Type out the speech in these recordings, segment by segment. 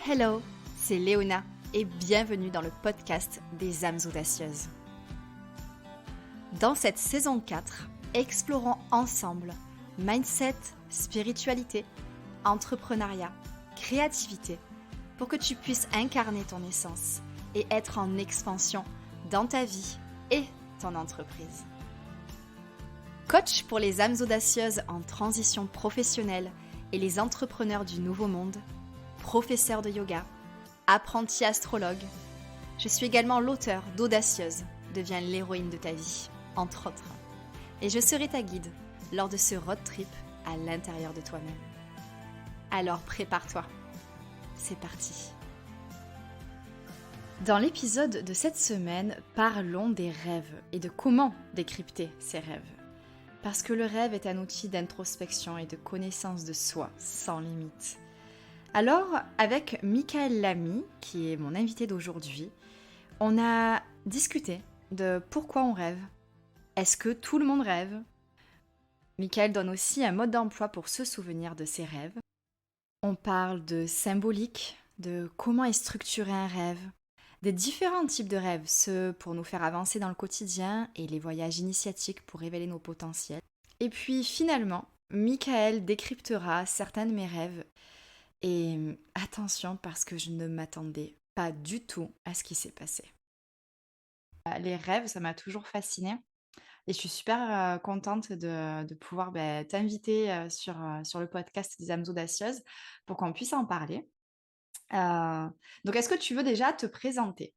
Hello, c'est Léona et bienvenue dans le podcast des âmes audacieuses. Dans cette saison 4, explorons ensemble mindset, spiritualité, entrepreneuriat, créativité pour que tu puisses incarner ton essence et être en expansion dans ta vie et ton entreprise. Coach pour les âmes audacieuses en transition professionnelle et les entrepreneurs du nouveau monde, professeur de yoga, apprenti astrologue. Je suis également l'auteur d'Audacieuse, deviens l'héroïne de ta vie, entre autres. Et je serai ta guide lors de ce road trip à l'intérieur de toi-même. Alors prépare-toi, c'est parti. Dans l'épisode de cette semaine, parlons des rêves et de comment décrypter ces rêves. Parce que le rêve est un outil d'introspection et de connaissance de soi sans limite. Alors, avec Michael Lamy, qui est mon invité d'aujourd'hui, on a discuté de pourquoi on rêve. Est-ce que tout le monde rêve ? Michael donne aussi un mode d'emploi pour se souvenir de ses rêves. On parle de symbolique, de comment est structuré un rêve, des différents types de rêves, ceux pour nous faire avancer dans le quotidien et les voyages initiatiques pour révéler nos potentiels. Et puis finalement, Michael décryptera certains de mes rêves. Et attention parce que je ne m'attendais pas du tout à ce qui s'est passé. Les rêves, ça m'a toujours fascinée. Et je suis super contente de pouvoir t'inviter sur le podcast des âmes audacieuses pour qu'on puisse en parler. Donc, est-ce que tu veux déjà te présenter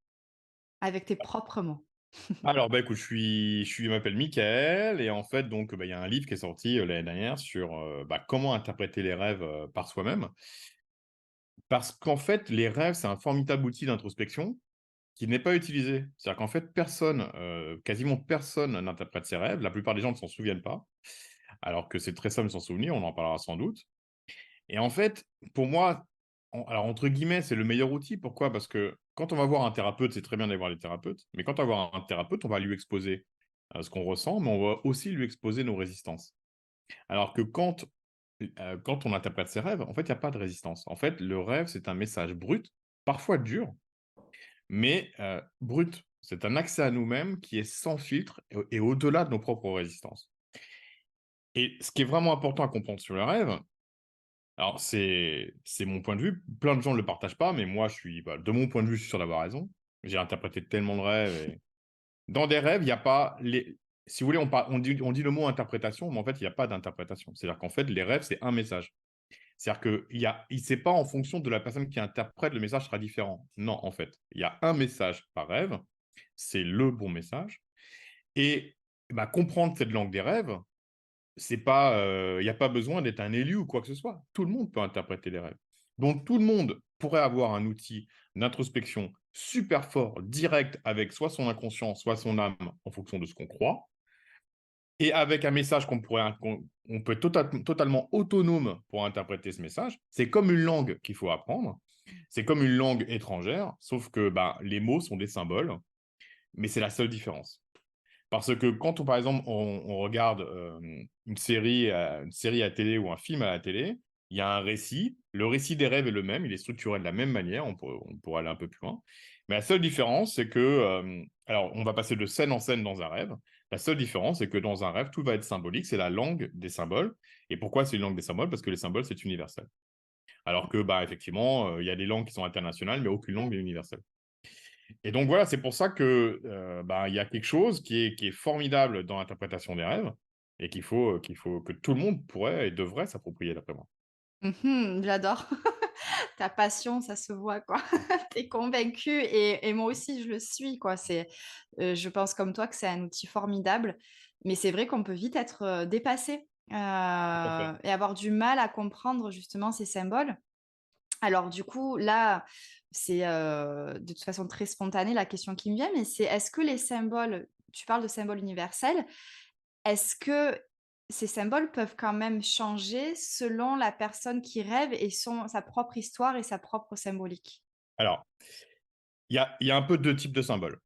avec tes propres mots ? Alors, écoute, je m'appelle Michael et en fait, donc, il y a un livre qui est sorti l'année dernière sur comment interpréter les rêves par soi-même. Parce qu'en fait, les rêves, c'est un formidable outil d'introspection qui n'est pas utilisé. C'est-à-dire qu'en fait, personne, quasiment personne n'interprète ses rêves. La plupart des gens ne s'en souviennent pas, alors que c'est très simple de s'en souvenir, on en parlera sans doute. Et en fait, pour moi, alors entre guillemets, c'est le meilleur outil. Pourquoi ? Parce que quand on va voir un thérapeute, c'est très bien d'aller voir les thérapeutes, mais quand on va voir un thérapeute, on va lui exposer ce qu'on ressent, mais on va aussi lui exposer nos résistances. Alors que quand on interprète ses rêves, en fait, il n'y a pas de résistance. En fait, le rêve, c'est un message brut, parfois dur, mais brut. C'est un accès à nous-mêmes qui est sans filtre et au-delà de nos propres résistances. Et ce qui est vraiment important à comprendre sur le rêve, alors c'est mon point de vue, plein de gens ne le partagent pas, mais moi de mon point de vue, je suis sûr d'avoir raison. J'ai interprété tellement de rêves et dans des rêves, il y a pas les si vous voulez, on dit le mot interprétation, mais en fait, il y a pas d'interprétation. C'est-à-dire qu'en fait, les rêves, c'est un message. C'est-à-dire c'est pas en fonction de la personne qui interprète, le message sera différent. Non, en fait, il y a un message par rêve, c'est le bon message et comprendre cette langue des rêves, c'est pas, il y a pas besoin d'être un élu ou quoi que ce soit. Tout le monde peut interpréter les rêves. Donc tout le monde pourrait avoir un outil d'introspection super fort, direct, avec soit son inconscient, soit son âme, en fonction de ce qu'on croit, et avec un message on peut être totalement autonome pour interpréter ce message. C'est comme une langue qu'il faut apprendre. C'est comme une langue étrangère, sauf que les mots sont des symboles, mais c'est la seule différence. Parce que quand par exemple, on regarde une série à télé ou un film à la télé, il y a un récit. Le récit des rêves est le même, il est structuré de la même manière, on pourrait aller un peu plus loin. Mais la seule différence, c'est que, alors on va passer de scène en scène dans un rêve. La seule différence, c'est que dans un rêve, tout va être symbolique, c'est la langue des symboles. Et pourquoi c'est une langue des symboles ? Parce que les symboles, c'est universel. Alors que, effectivement, il y a des langues qui sont internationales, mais aucune langue n'est universelle. Et donc voilà, c'est pour ça que il y a quelque chose qui est formidable dans l'interprétation des rêves et qu'il faut que tout le monde pourrait et devrait s'approprier d'après moi. J'adore. Ta passion, ça se voit, quoi. Tu es convaincue et moi aussi, je le suis, quoi. Je pense comme toi que c'est un outil formidable, mais c'est vrai qu'on peut vite être, dépassé, Tout à fait. et avoir du mal à comprendre justement ces symboles. Alors du coup, là, c'est, de toute façon très spontané la question qui me vient, mais c'est est-ce que les symboles tu parles de symboles universels, est-ce que ces symboles peuvent quand même changer selon la personne qui rêve et sa propre histoire et sa propre symbolique? Alors, il y a un peu deux types de symboles.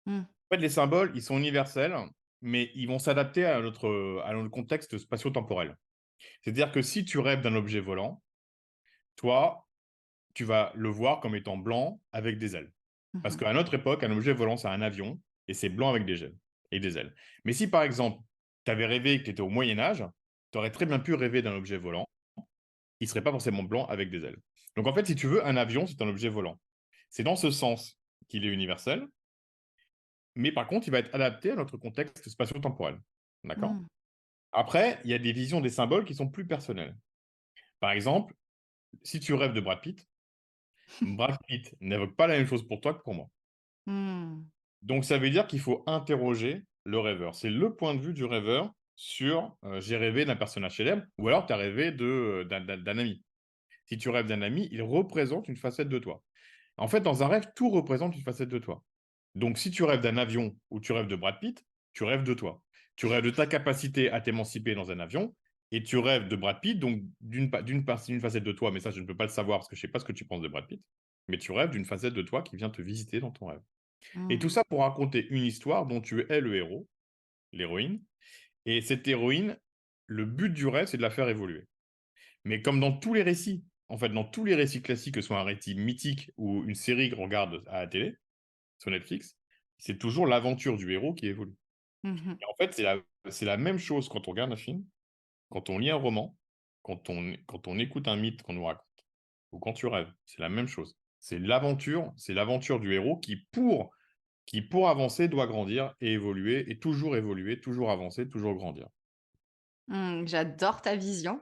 Mmh. En fait, les symboles, ils sont universels, mais ils vont s'adapter à notre contexte spatio-temporel. C'est-à-dire que si tu rêves d'un objet volant, toi, tu vas le voir comme étant blanc avec des ailes. Parce Mmh. qu'à notre époque, un objet volant, c'est un avion et c'est blanc avec des ailes et des ailes. Mais si, par exemple, tu avais rêvé que tu étais au Moyen Âge, tu aurais très bien pu rêver d'un objet volant. Il ne serait pas forcément blanc avec des ailes. Donc, en fait, si tu veux, un avion, c'est un objet volant. C'est dans ce sens qu'il est universel, mais par contre, il va être adapté à notre contexte spatio-temporel. D'accord? Mmh. Après, il y a des visions des symboles qui sont plus personnelles. Par exemple, si tu rêves de Brad Pitt n'évoque pas la même chose pour toi que pour moi. Mmh. Donc, ça veut dire qu'il faut interroger le rêveur. C'est le point de vue du rêveur sur j'ai rêvé d'un personnage célèbre ou alors tu as rêvé d'un ami. Si tu rêves d'un ami, il représente une facette de toi. En fait, dans un rêve, tout représente une facette de toi. Donc, si tu rêves d'un avion ou tu rêves de Brad Pitt, tu rêves de toi. Tu rêves de ta capacité à t'émanciper dans un avion et tu rêves de Brad Pitt, donc d'une facette de toi, mais ça, je ne peux pas le savoir parce que je ne sais pas ce que tu penses de Brad Pitt, mais tu rêves d'une facette de toi qui vient te visiter dans ton rêve. Et tout Mmh. ça pour raconter une histoire dont tu es le héros, l'héroïne. Et cette héroïne, le but du rêve, c'est de la faire évoluer. Mais comme dans tous les récits, en fait, dans tous les récits classiques, que ce soit un récit mythique ou une série qu'on regarde à la télé, sur Netflix, c'est toujours l'aventure du héros qui évolue. Mmh. Et en fait, c'est la même chose quand on regarde un film, quand on lit un roman, quand on écoute un mythe qu'on nous raconte, ou quand tu rêves. C'est la même chose. C'est l'aventure du héros qui, pour avancer, doit grandir et évoluer, toujours avancer, toujours grandir. Mmh, j'adore ta vision.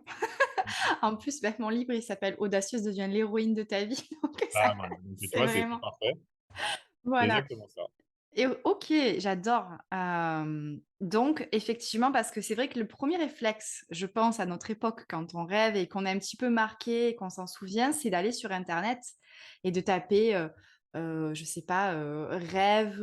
En plus, bah, mon livre, il s'appelle «Audacieuse devient l'héroïne de ta vie», donc ça Ah, voilà, donc tu c'est vois, c'est vraiment parfait. C'est voilà. exactement ça. Et OK, j'adore. Donc effectivement, parce que c'est vrai que le premier réflexe, je pense, à notre époque, quand on rêve et qu'on est un petit peu marqué et qu'on s'en souvient, c'est d'aller sur internet et de taper, je sais pas, rêve,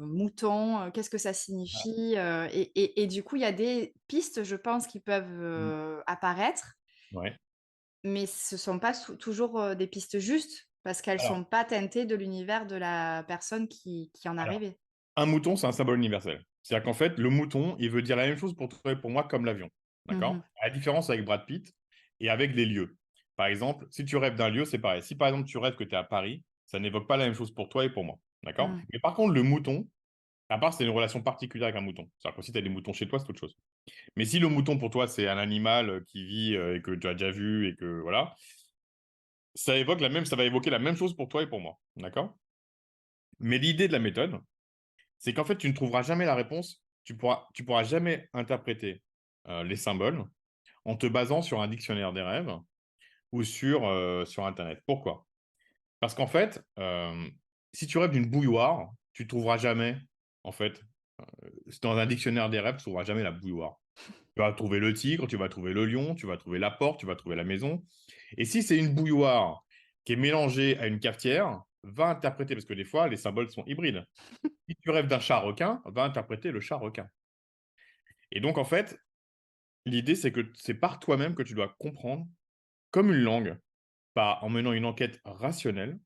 mouton, qu'est-ce que ça signifie? Et du coup, il y a des pistes, je pense, qui peuvent, Mmh. apparaître, Ouais. mais ce sont pas toujours, des pistes justes, parce qu'elles Alors sont pas teintées de l'univers de la personne qui en a alors, rêvé. un mouton, c'est un symbole universel. C'est-à-dire qu'en fait, le mouton, il veut dire la même chose pour toi et pour moi comme l'avion. Mmh D'accord? mh. À la différence avec Brad Pitt et avec les lieux. Par exemple, si tu rêves d'un lieu, c'est pareil. Si par exemple tu rêves que tu es à Paris, ça n'évoque pas la même chose pour toi et pour moi. D'accord? Mmh. Mais par contre, le mouton, à part c'est une relation particulière avec un mouton. C'est-à-dire que si tu as des moutons chez toi, c'est autre chose. Mais si le mouton pour toi, c'est un animal qui vit et que tu as déjà vu et que voilà, ça va évoquer la même chose pour toi et pour moi. D'accord? Mais l'idée de la méthode, c'est qu'en fait, tu ne trouveras jamais la réponse. Tu pourras jamais interpréter les symboles en te basant sur un dictionnaire des rêves ou sur Internet. Pourquoi? Parce qu'en fait, si tu rêves d'une bouilloire, tu ne trouveras jamais, en fait, dans un dictionnaire des rêves, tu ne trouveras jamais la bouilloire. Tu vas trouver le tigre, tu vas trouver le lion, tu vas trouver la porte, tu vas trouver la maison. Et si c'est une bouilloire qui est mélangée à une cafetière, va interpréter, parce que des fois, les symboles sont hybrides. Si tu rêves d'un chat-requin, va interpréter le chat-requin. Et donc, en fait, l'idée, c'est que c'est par toi-même que tu dois comprendre, comme une langue, en menant une enquête rationnelle,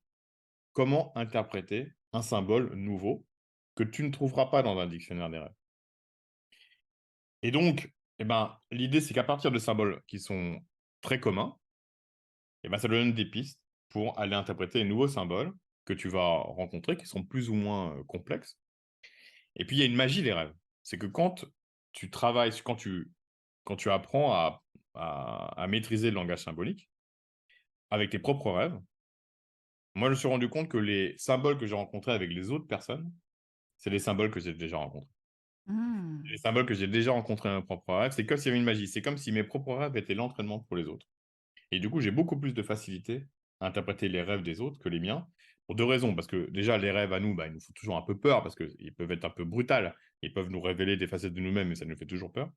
comment interpréter un symbole nouveau que tu ne trouveras pas dans un dictionnaire des rêves. Et donc, eh ben, l'idée, c'est qu'à partir de symboles qui sont très communs, eh ben, ça donne des pistes pour aller interpréter les nouveaux symboles que tu vas rencontrer, qui sont plus ou moins complexes. Et puis, il y a une magie des rêves. C'est que quand tu travailles, quand tu apprends à maîtriser le langage symbolique avec tes propres rêves, moi, je me suis rendu compte que les symboles que j'ai rencontrés avec les autres personnes, c'est les symboles que j'ai déjà rencontrés. Les Mmh. symboles que j'ai déjà rencontrés dans mes propres rêves, c'est comme s'il y avait une magie. C'est comme si mes propres rêves étaient l'entraînement pour les autres. Et du coup, j'ai beaucoup plus de facilité à interpréter les rêves des autres que les miens, pour deux raisons. Parce que déjà, les rêves à nous, bah, ils nous font toujours un peu peur, parce qu'ils peuvent être un peu brutals. Ils peuvent nous révéler des facettes de nous-mêmes, et ça nous fait toujours peur.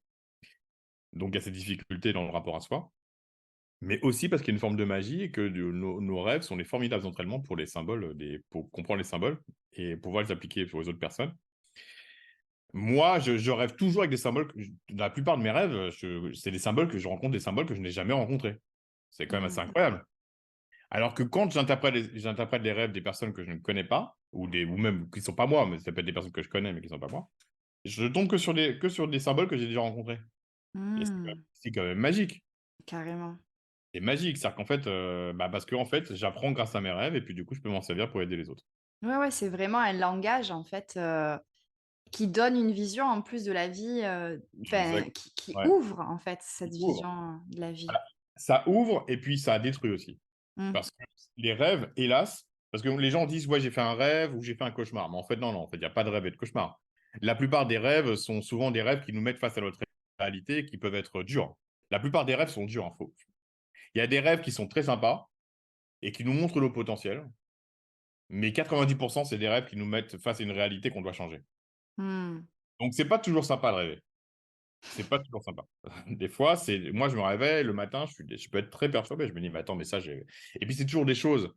Donc, il y a cette difficulté dans le rapport à soi. Mais aussi parce qu'il y a une forme de magie et que nos rêves sont des formidables entraînements pour les symboles, pour comprendre les symboles et pouvoir les appliquer sur les autres personnes. Moi, je rêve toujours avec des symboles. Dans la plupart de mes rêves, c'est des symboles que je rencontre, des symboles que je n'ai jamais rencontrés. C'est quand même assez Mmh. incroyable. Alors que quand j'interprète les rêves des personnes que je ne connais pas, ou même qui ne sont pas moi, mais ça peut être des personnes que je connais mais qui ne sont pas moi, je tombe que sur des symboles que j'ai déjà rencontrés. Et Mmh. c'est quand même magique. Carrément. c'est magique. C'est-à-dire qu'en fait, bah, parce qu'en fait, j'apprends grâce à mes rêves et puis du coup, je peux m'en servir pour aider les autres. Ouais, ouais, c'est vraiment un langage, en fait, qui donne une vision en plus de la vie, Exact. enfin, qui Ouais, ouvre, en fait, qui cette ouvre. vision de la vie. Voilà. Ça ouvre et puis ça détruit aussi. Mmh. Parce que les rêves, hélas, parce que les gens disent, ouais, j'ai fait un rêve ou j'ai fait un cauchemar. Mais en fait, non, non, en fait, il n'y a pas de rêve et de cauchemar. La plupart des rêves sont souvent des rêves qui nous mettent face à notre réalité, qui peuvent être durs. La plupart des rêves sont durs, hein, Il y a des rêves qui sont très sympas et qui nous montrent nos potentiels, mais 90%, c'est des rêves qui nous mettent face à une réalité qu'on doit changer. Mmh. Donc, c'est pas toujours sympa de rêver. C'est pas toujours sympa. Des fois, moi, je me réveille le matin, je peux être très perturbé. Je me dis, mais attends, mais ça, j'ai. Et puis, c'est toujours des choses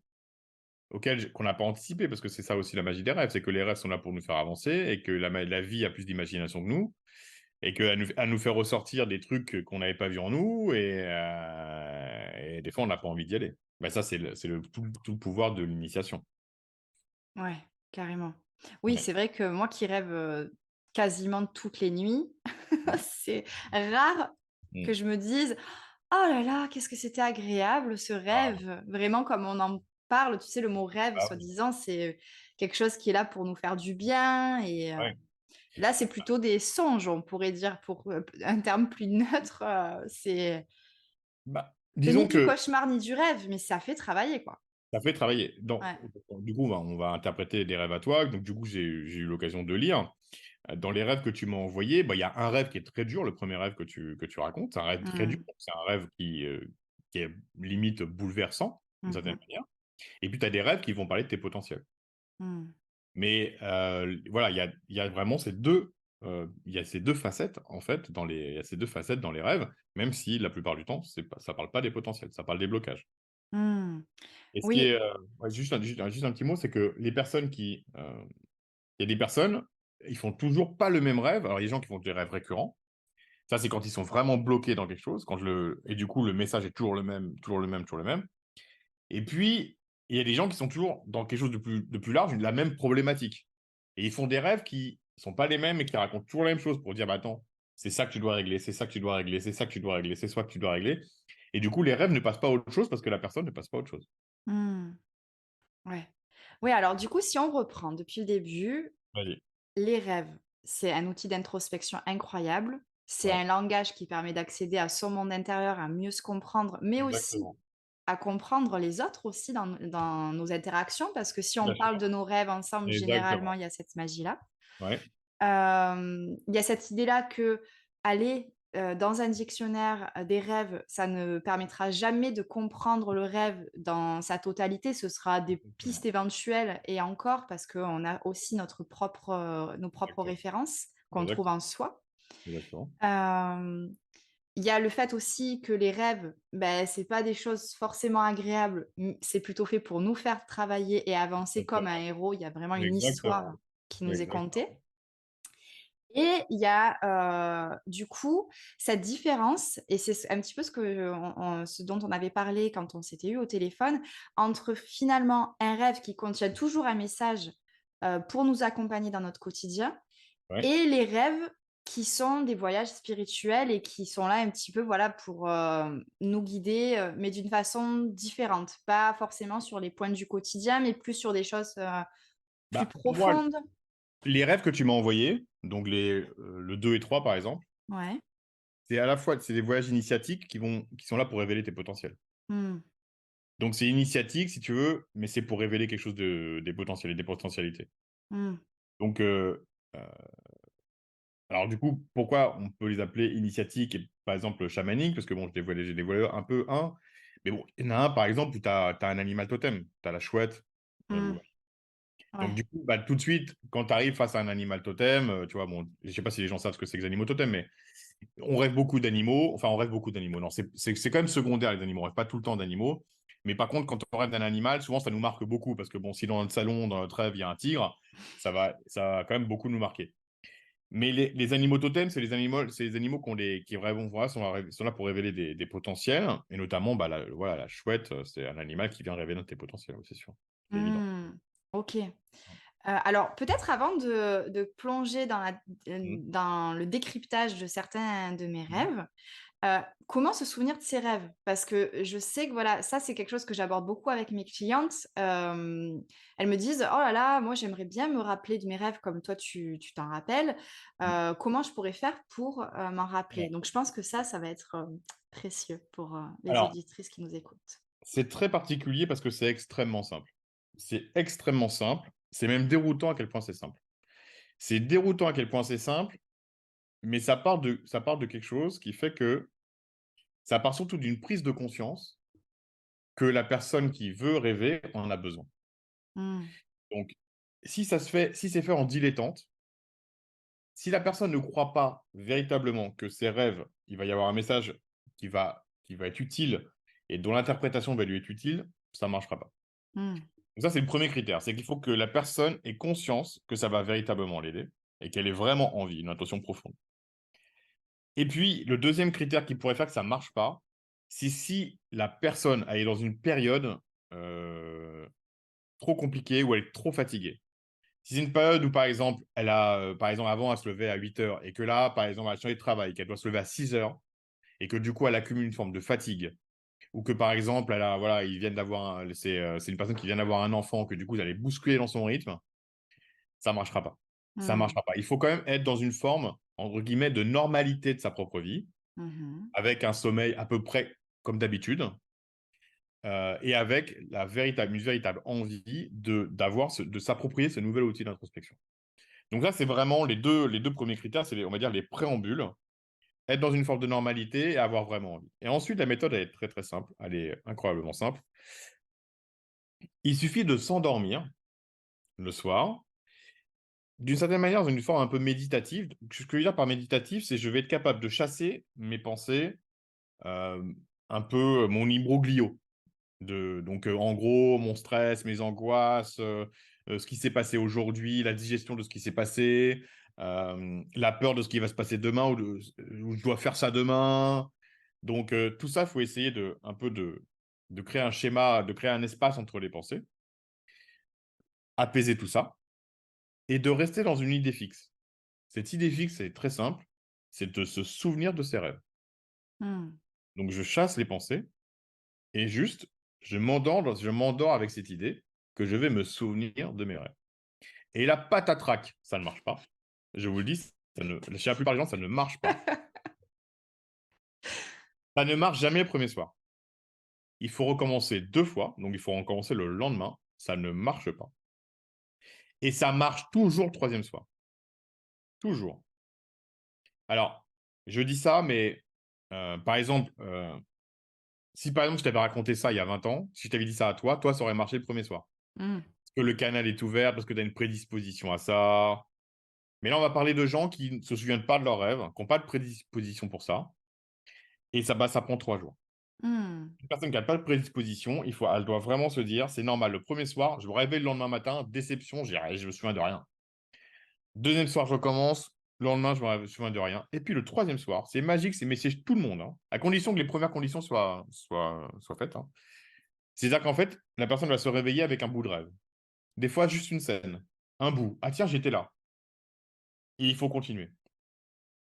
qu'on n'a pas anticipé, parce que c'est ça aussi la magie des rêves, c'est que les rêves sont là pour nous faire avancer et que la vie a plus d'imagination que nous et qu'elle nous fait ressortir des trucs qu'on n'avait pas vus en nous et des fois on n'a pas envie d'y aller. Ben ça, tout le pouvoir de l'initiation. Ouais, carrément. Oui, Ouais. c'est vrai que moi qui rêve, quasiment toutes les nuits, Mm. c'est rare que Mm. je me dise: «Oh là là, qu'est-ce que c'était agréable ce Ah, rêve!» Vraiment comme on en parle, tu sais, le mot rêve, bah oui. soi-disant, c'est quelque chose qui est là pour nous faire du bien et Ouais. là, c'est plutôt des songes, on pourrait dire pour, un terme plus neutre, c'est ni Disons du que cauchemar ni du rêve, mais ça fait travailler, quoi. ça fait travailler. Ouais. Du coup, on va interpréter des rêves à toi. Donc, du coup, j'ai eu l'occasion de lire. Dans les rêves que tu m'as envoyés, bah, il y a un rêve qui est très dur, le premier rêve que tu racontes. C'est un rêve très dur. Mmh. C'est un rêve qui est limite bouleversant, d'une Mmh certaine mh. manière. Et puis, tu as des rêves qui vont parler de tes potentiels. Mmh. Mais voilà, il y a vraiment il y a ces deux facettes, en fait, il y a ces deux facettes dans les rêves, même si la plupart du temps, ça parle pas des potentiels, ça parle des blocages. Mmh. Et ce qui Oui. est, ouais, juste un petit mot, c'est que il y a des personnes, ils font toujours pas le même rêve. Alors, il y a des gens qui font des rêves récurrents. Ça, c'est quand ils sont vraiment bloqués dans quelque chose, et du coup, le message est toujours le même, toujours le même, toujours le même. Et puis, il y a des gens qui sont toujours dans quelque chose de plus large, la même problématique. Et ils font des rêves qui sont pas les mêmes et qui racontent toujours la même chose pour dire, bah, attends, c'est ça que tu dois régler, c'est ça que tu dois régler, c'est ça que tu dois régler, c'est ça que tu dois régler. Et du coup, les rêves ne passent pas à autre chose parce que la personne ne passe pas à autre chose. Mmh. Ouais. Oui, alors du coup, si on reprend depuis le début, Vas-y. les rêves, c'est un outil d'introspection incroyable. C'est Ouais, un langage qui permet d'accéder à son monde intérieur, à mieux se comprendre, mais aussi exactement. à comprendre les autres aussi dans nos interactions, parce que si on Bien parle sûr. de nos rêves ensemble, généralement, Exactement. il y a cette magie-là. Ouais, Il y a cette idée-là que aller, dans un dictionnaire, des rêves, ça ne permettra jamais de comprendre le rêve dans sa totalité. Ce sera des pistes exactement. éventuelles et encore parce qu'on a aussi nos propres Exactement. références qu'on trouve Exactement. en soi. Exactement. Hem, il y a le fait aussi que les rêves, ben c'est pas des choses forcément agréables, c'est plutôt fait pour nous faire travailler et avancer comme un Exactement. héros. Il y a vraiment une histoire Exactement. qui nous est Exactement. contée. Et il y a, du coup, cette différence et c'est un petit peu ce dont on avait parlé quand on s'était eu au téléphone, entre finalement un rêve qui contient toujours un message, pour nous accompagner dans notre quotidien Ouais. et les rêves qui sont des voyages spirituels et qui sont là un petit peu, voilà, pour, nous guider, mais d'une façon différente. Pas forcément sur les points du quotidien, mais plus sur des choses, plus Pour moi, profondes. les rêves que tu m'as envoyés, donc le 2 et 3 par exemple, Ouais. c'est à la fois c'est des voyages initiatiques qui sont là pour révéler tes potentiels. Mmh. Donc c'est initiatique si tu veux, mais c'est pour révéler quelque chose des potentiels et des potentialités. Mmh. Donc heu, alors du coup, pourquoi on peut les appeler initiatiques et par exemple chamaniques? Parce que bon, j'ai dévoilé un peu un, mais bon, il y en a un par exemple où tu as un animal totem, tu as la chouette, Mmh. ou donc Ouais. du coup, tout de suite, quand tu arrives face à un animal totem, tu vois, bon, je sais pas si les gens savent ce que c'est que les animaux totems, mais on rêve beaucoup d'animaux. Enfin, on rêve beaucoup d'animaux. Non, c'est quand même secondaire, les animaux. On rêve pas tout le temps d'animaux. Mais par contre, quand on rêve d'un animal, souvent, ça nous marque beaucoup. Parce que bon, si dans notre salon, dans notre rêve, il y a un tigre, ça va quand même beaucoup nous marquer. Mais les animaux totems, c'est les animaux qui vraiment, voilà, sont là pour révéler des potentiels. Et notamment, voilà, la chouette, c'est un animal qui vient révéler tes potentiels, oui, c'est sûr. C'est évident. Mmh. OK. Alors peut-être avant de plonger Mmh. dans le décryptage de certains de mes Mmh. rêves, Comment se souvenir de ses rêves? Parce que je sais que voilà, ça c'est quelque chose que j'aborde beaucoup avec mes clientes. Elles me disent: «Oh là là, moi j'aimerais bien me rappeler de mes rêves comme toi tu t'en rappelles. Comment je pourrais faire pour, m'en rappeler?» Ouais. Donc je pense que ça va être, précieux pour, les Alors, auditrices qui nous écoutent. c'est très particulier parce que c'est extrêmement simple. C'est extrêmement simple, c'est même déroutant à quel point c'est simple. C'est déroutant à quel point c'est simple, mais ça part de quelque chose qui fait que ça part surtout d'une prise de conscience que la personne qui veut rêver en a besoin. Mmh. Donc, si c'est fait en dilettante, si la personne ne croit pas véritablement que ses rêves, il va y avoir un message qui va être utile et dont l'interprétation va lui être utile, ça ne marchera pas. Mmh. Donc ça, c'est le premier critère, c'est qu'il faut que la personne ait conscience que ça va véritablement l'aider et qu'elle ait vraiment envie, une intention profonde. Et puis, le deuxième critère qui pourrait faire que ça ne marche pas, c'est si la personne elle est dans une période euh, trop compliquée ou elle est trop fatiguée. Si c'est une période où, par exemple, par exemple, avant, elle se levait à 8 heures et que là, par exemple, elle a changé de travail, qu'elle doit se lever à 6 heures et que du coup, elle accumule une forme de fatigue ou que, par exemple, voilà, c'est une personne qui vient d'avoir un enfant, que du coup, vous allez bousculer dans son rythme, ça ne marchera pas. Ça ne Mmh. marchera pas. Il faut quand même être dans une forme, entre guillemets, de normalité de sa propre vie, Mmh. avec un sommeil à peu près comme d'habitude, et avec une véritable envie de s'approprier ce nouvel outil d'introspection. Donc ça, c'est vraiment les deux premiers critères, c'est on va dire les préambules, être dans une forme de normalité et avoir vraiment envie. Et ensuite, la méthode, elle est très très simple, elle est incroyablement simple. Il suffit de s'endormir le soir, d'une certaine manière, dans une forme un peu méditative. Ce que je veux dire par méditatif, c'est je vais être capable de chasser mes pensées, euh, un peu mon imbroglio. Donc, en gros, mon stress, mes angoisses, ce qui s'est passé aujourd'hui, la digestion de ce qui s'est passé, la peur de ce qui va se passer demain ou je dois faire ça demain. Donc, tout ça, il faut essayer de créer un schéma, de créer un espace entre les pensées, apaiser tout ça et de rester dans une idée fixe. Cette idée fixe, c'est très simple, c'est de se souvenir de ses rêves. Mmh. Donc, je chasse les pensées et juste, je m'endors avec cette idée que je vais me souvenir de mes rêves. Et la patatrac, ça ne marche pas. Je vous le dis, chez la plupart des gens, ça ne marche pas. Ça ne marche jamais le premier soir. Il faut recommencer 2 fois, donc il faut recommencer le lendemain. Ça ne marche pas. Et ça marche toujours le troisième soir. Toujours. Alors, je dis ça, mais par exemple, si par exemple je t'avais raconté ça il y a 20 ans, si je t'avais dit ça à toi, ça aurait marché le premier soir. Mmh. Parce que le canal est ouvert, parce que tu as une prédisposition à ça. Mais là, on va parler de gens qui ne se souviennent pas de leurs rêves, qui n'ont pas de prédisposition pour ça. Et ça prend 3 jours. Mmh. Une personne qui n'a pas de prédisposition, elle doit vraiment se dire, c'est normal, le premier soir, je me réveille le lendemain matin, déception, je me souviens de rien. Deuxième soir, je recommence, le lendemain, je me souviens de rien. Et puis le troisième soir, c'est magique, mais c'est tout le monde, hein, à condition que les premières conditions soient faites, hein. C'est-à-dire qu'en fait, la personne va se réveiller avec un bout de rêve. Des fois, juste une scène, un bout. Ah tiens, j'étais là. Et il faut continuer.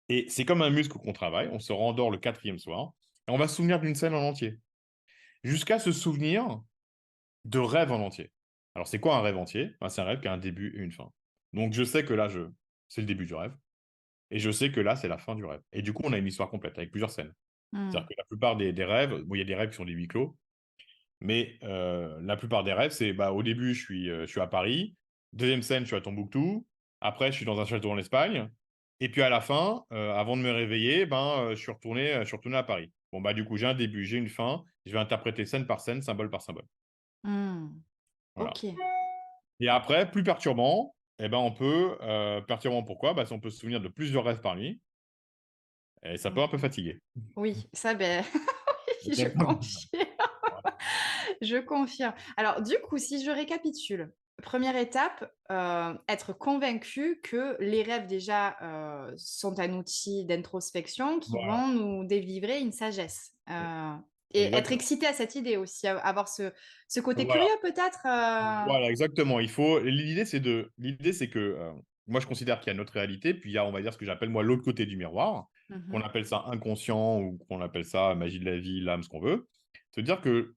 Et c'est comme un muscle qu'on travaille, on se rendort le quatrième soir, et on va se souvenir d'une scène en entier, jusqu'à se souvenir de rêves en entier. Alors, c'est quoi un rêve entier? Ben, c'est un rêve qui a un début et une fin. Donc, je sais que là, c'est le début du rêve, et je sais que là, c'est la fin du rêve. Et du coup, on a une histoire complète, avec plusieurs scènes. Mmh. C'est-à-dire que la plupart des rêves, bon, il y a des rêves qui sont des huis clos, mais la plupart des rêves, c'est bah, au début, je suis à Paris. Deuxième scène, je suis à Tombouctou. Après, je suis dans un château en Espagne. Et puis à la fin, avant de me réveiller, je suis retourné à Paris. Bon, bah, du coup, j'ai un début, j'ai une fin. Je vais interpréter scène par scène, symbole par symbole. Mmh. Voilà. OK. Et après, plus perturbant, eh ben, perturbant pourquoi? Bah, si on peut se souvenir de plusieurs rêves par nuit, et ça peut un peu Mmh. fatiguer. Oui, ça, beh, oui, je confirme. Je confirme. Alors du coup, si je récapitule, première étape, être convaincu que les rêves déjà, sont un outil d'introspection qui Voilà, vont nous délivrer une sagesse, et être exactement. excité à cette idée aussi, avoir ce côté Voilà. curieux peut-être, Voilà, exactement. L'idée, c'est que moi, je considère qu'il y a notre réalité, puis il y a, on va dire, ce que j'appelle moi l'autre côté du miroir. qu'on Mmh. appelle ça inconscient ou qu'on appelle ça magie de la vie, l'âme, ce qu'on veut. Se dire que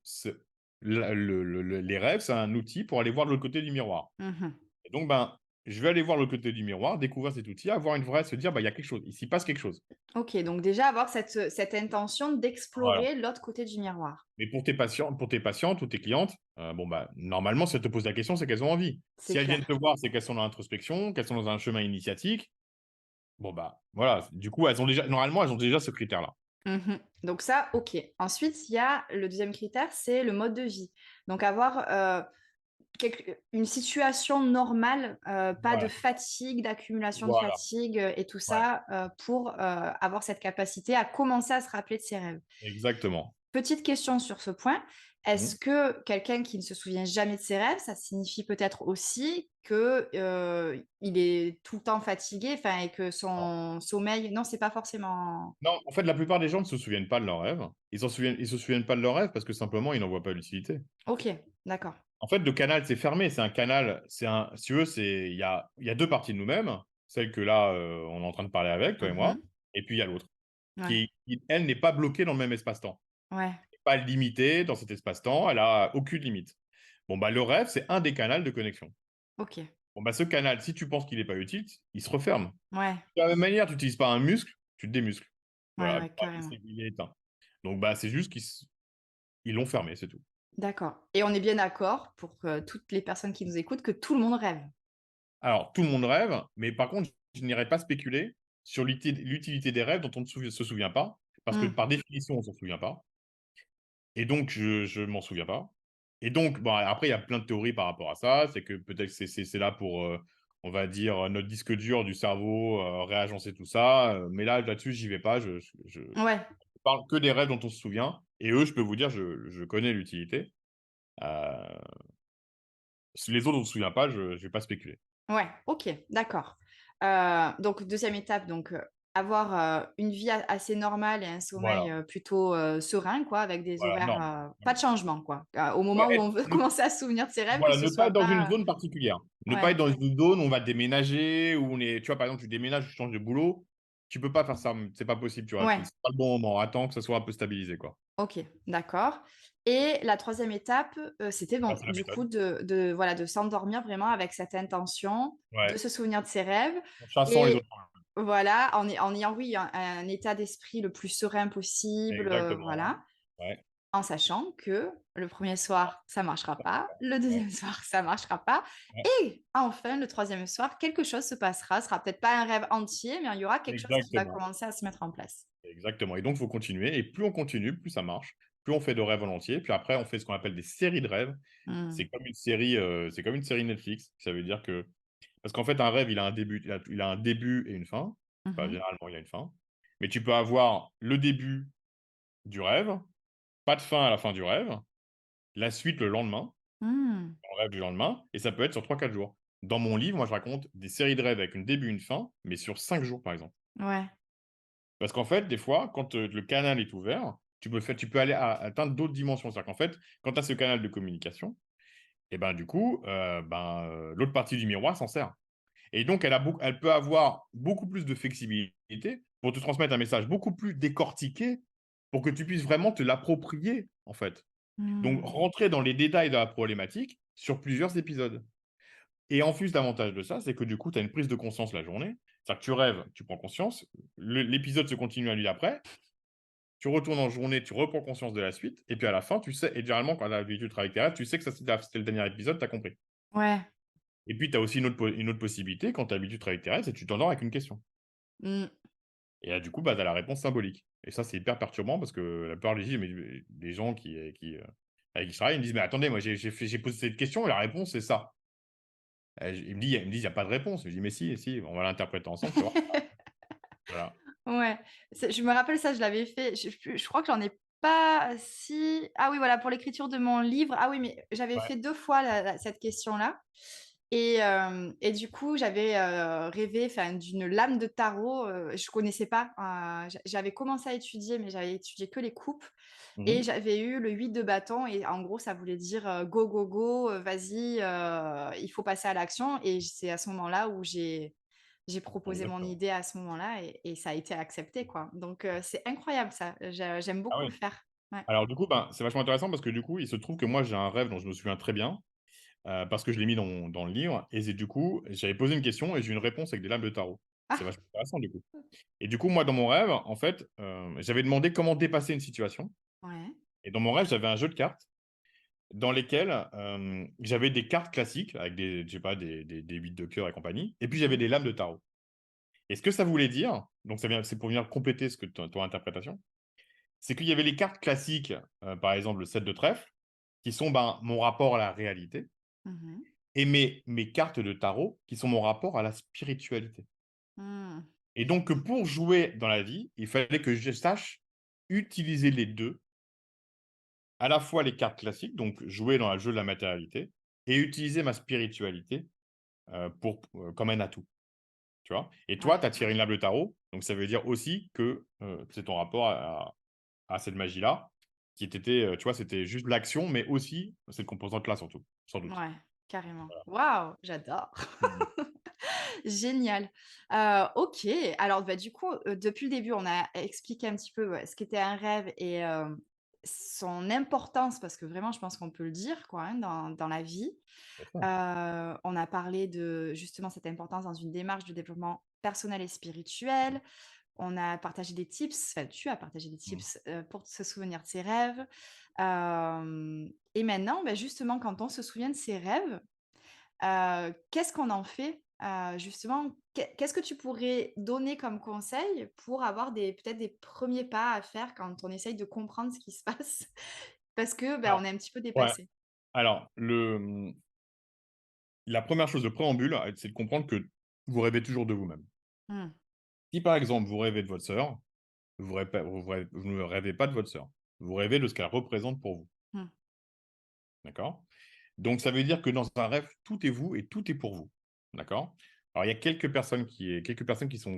les rêves, c'est un outil pour aller voir de l'autre côté du miroir. Mmh. Et donc, ben, je vais aller voir le côté du miroir, découvrir cet outil, avoir une vraie, se dire, bah, il y a quelque chose, il s'y passe quelque chose. OK, donc déjà avoir cette intention Voilà. d'explorer l'autre côté du miroir. Mais pour tes patientes ou tes clientes, bon, bah, normalement, si elles te posent la question, c'est qu'elles ont envie. C'est Si elles viennent te clair. voir, c'est qu'elles sont dans l'introspection, qu'elles sont dans un chemin initiatique. Bon, bah, voilà, du coup, normalement, elles ont déjà ce critère-là. Mmh. Donc ça, OK. Ensuite, il y a le deuxième critère, c'est le mode de vie. Donc avoir, une situation normale, pas de Voilà, fatigue, d'accumulation de voilà, fatigue, et tout ouais, ça, pour, avoir cette capacité à commencer à se rappeler de ses rêves. exactement. Petite question sur ce point, est-ce Mmh. que quelqu'un qui ne se souvient jamais de ses rêves, ça signifie peut-être aussi que, il est tout le temps fatigué, enfin et que Non. son sommeil non, c'est pas forcément Non, en fait, la plupart des gens ne se souviennent pas de leurs rêves. Ils se souviennent pas de leurs rêves parce que simplement, ils n'en voient pas l'utilité. OK, d'accord. En fait, le canal, c'est fermé. C'est un canal, c'est un si tu veux, il y a 2 parties de nous-mêmes. Celle que là, on est en train de parler avec, toi et moi, Mmh. et puis il y a l'autre Ouais, qui elle, n'est pas bloquée dans le même espace-temps. ouais, Elle est pas limitée dans cet espace-temps, elle a aucune limite. Bon, bah, le rêve, c'est un des canaux de connexion. OK. Bon, bah, ce canal, si tu penses qu'il est pas utile, il se referme. Ouais, De la même manière, tu utilises pas un muscle, tu te démuscles. ouais, Voilà, ouais, bah, carrément. il est éteint. Donc, bah, c'est juste ils l'ont fermé, c'est tout. D'accord et on est bien d'accord pour que toutes les personnes qui nous écoutent, que tout le monde rêve? Alors, tout le monde rêve, mais par contre, je n'irai pas spéculer sur l'utilité des rêves dont on ne se souvient pas, parce que Mmh. par définition, on s'en souvient pas, et donc je m'en souviens pas. Et donc, bon, après, il y a plein de théories par rapport à ça. C'est que peut-être c'est là pour, on va dire, notre disque dur du cerveau, réagencer tout ça, mais là-dessus, j'y vais pas. Je Ouais, parle que des rêves dont on se souvient, et eux, je peux vous dire, je connais l'utilité. Heu, les autres, on se souvient pas, je vais pas spéculer. ouais, OK, d'accord. Donc deuxième étape, donc avoir, une vie assez normale et un Voilà, sommeil, plutôt, serein quoi, avec des voilà, horaires, non, pas de changement quoi. Au ouais, moment où on veut ne commencer à se souvenir de ses rêves, que voilà, ce ne pas soit être dans une pas zone particulière. Ne pas ouais, être dans une zone où on va déménager, où on est tu vois, par exemple, tu déménages, tu changes de boulot, tu peux pas faire ça, c'est pas possible, tu vois? ouais, C'est pas le bon moment. Attends que ça soit un peu stabilisé, quoi. OK, d'accord et la troisième étape, c'était Bah, donc c'est la du coup méthode. de voilà, de s'endormir vraiment avec cette intention de Ouais, se souvenir de ses rêves en chassant les et autres problèmes. voilà, en ayant, oui, un état d'esprit le plus serein possible, Exactement. voilà. Ouais, En sachant que le premier soir, ça marchera pas, le ouais, deuxième soir, ça marchera pas ouais, et enfin le troisième soir, quelque chose se passera. Ce sera peut-être pas un rêve entier, mais il y aura quelque chose qui va exactement, commencer à se mettre en place. exactement, et donc faut continuer, et plus on continue, plus ça marche, plus on fait de rêves volontiers, puis après on fait ce qu'on appelle des séries de rêves. Mmh. C'est comme une série Netflix. Ça veut dire que parce qu'en fait, un rêve, il a un début et une fin. Enfin, Mmh. généralement, il a une fin. Mais tu peux avoir le début du rêve, pas de fin à la fin du rêve, la suite le lendemain, Mmh. le rêve du lendemain, et ça peut être sur 3 4 jours. Dans mon livre, moi, je raconte des séries de rêves avec un début et une fin, mais sur 5 jours, par exemple. Ouais. Parce qu'en fait, des fois, quand, le canal est ouvert, tu peux aller à atteindre d'autres dimensions. C'est-à-dire qu'en fait, quand tu as ce canal de communication, et ben, du coup, l'autre partie du miroir s'en sert. Et donc, elle peut avoir beaucoup plus de flexibilité pour te transmettre un message beaucoup plus décortiqué pour que tu puisses vraiment te l'approprier, en fait. Donc, Mmh. rentrer dans les détails de la problématique sur plusieurs épisodes. Et en plus, l'avantage de ça, c'est que du coup, tu as une prise de conscience la journée. C'est-à-dire que tu rêves, tu prends conscience, l'épisode se continue à lui après, tu retournes en journée, tu reprends conscience de la suite, et puis à la fin, tu sais, et généralement, quand tu as l'habitude de travailler avec tes rêves, tu sais que ça, c'était le dernier épisode, tu as compris. Ouais. Et puis, tu as aussi une autre possibilité, quand tu as l'habitude de travailler avec tes rêves, c'est que tu t'endors avec une question. Mmh. Et là, du coup, bah, tu as la réponse symbolique. Et ça, c'est hyper perturbant parce que la plupart des gens avec qui je travaille, ils me disent: «Mais attendez, moi, j'ai posé cette question et la réponse, c'est ça». Ils me disent: «Il y a pas de réponse». Je dis: «Mais si, si, on va l'interpréter ensemble, tu vois?» Voilà. Ouais, je me rappelle ça, je l'avais fait, je crois que j'en ai pas si ah oui, voilà, pour l'écriture de mon livre. Ah oui, mais j'avais Ouais. fait 2 fois cette question-là et du coup, j'avais, rêvé, enfin, d'une lame de tarot, je connaissais pas, j'avais commencé à étudier, mais j'avais étudié que les coupes et Mmh. j'avais eu le 8 de bâton et en gros, ça voulait dire, «Go, go, go, vas-y, il faut passer à l'action» et c'est à ce moment-là où j'ai j'ai proposé mon Exactement. idée à ce moment-là et ça a été accepté, quoi. Donc c'est incroyable ça, j'aime Ah beaucoup oui. le faire. Ouais. Alors du coup, ben, c'est vachement intéressant parce que du coup, il se trouve que moi, j'ai un rêve dont je me souviens très bien, parce que je l'ai mis dans le livre et c'est du coup, j'avais posé une question et j'ai eu une réponse avec des lames de tarot. C'est Ah! vachement intéressant du coup. Et du coup, moi, dans mon rêve, en fait, j'avais demandé comment dépasser une situation Ouais. et dans mon rêve, j'avais un jeu de cartes dans lesquelles, j'avais des cartes classiques avec des, je sais pas, des 8 de cœur et compagnie et puis j'avais Mmh. des lames de tarot. Et ce que ça voulait dire, donc ça vient c'est pour venir compléter ce que ton interprétation, c'est qu'il y avait les cartes classiques, par exemple le 7 de trèfle, qui sont, ben, mon rapport à la réalité Mmh. et mes cartes de tarot qui sont mon rapport à la spiritualité. Mmh. Et donc pour jouer dans la vie, il fallait que je sache utiliser les 2, à la fois les cartes classiques, donc jouer dans le jeu de la matérialité et utiliser ma spiritualité, comme un atout, tu vois? Et toi, Ouais. tu as tiré une lame de tarot, donc ça veut dire aussi que, c'est ton rapport à cette magie-là, qui t'était, tu vois, c'était juste l'action, mais aussi cette composante-là surtout, sans doute. Ouais, carrément. Waouh, j'adore. Mmh. Génial. OK, alors, bah, du coup, depuis le début, on a expliqué un petit peu, ouais, ce qu'était un rêve et son importance parce que vraiment, je pense qu'on peut le dire, quoi, hein, dans la vie. Bien sûr. On a parlé de, justement, cette importance dans une démarche de développement personnel et spirituel. On a partagé des tips, enfin, tu as partagé des Mmh. tips, pour se souvenir de ses rêves. Et maintenant, bah, justement, quand on se souvient de ses rêves, qu'est-ce qu'on en fait? Justement, qu'est-ce que tu pourrais donner comme conseil pour avoir peut-être des premiers pas à faire quand on essaye de comprendre ce qui se passe? Parce que, bah, Alors on est un petit peu ouais, dépassé. alors la première chose, de préambule, c'est de comprendre que vous rêvez toujours de vous-même. Mmh. Si par exemple, vous rêvez de votre sœur, vous ne rêvez pas de votre sœur. Vous rêvez de ce qu'elle représente pour vous, Mmh. d'accord? Donc ça veut dire que dans un rêve, tout est vous et tout est pour vous, d'accord? Alors il y a quelques personnes qui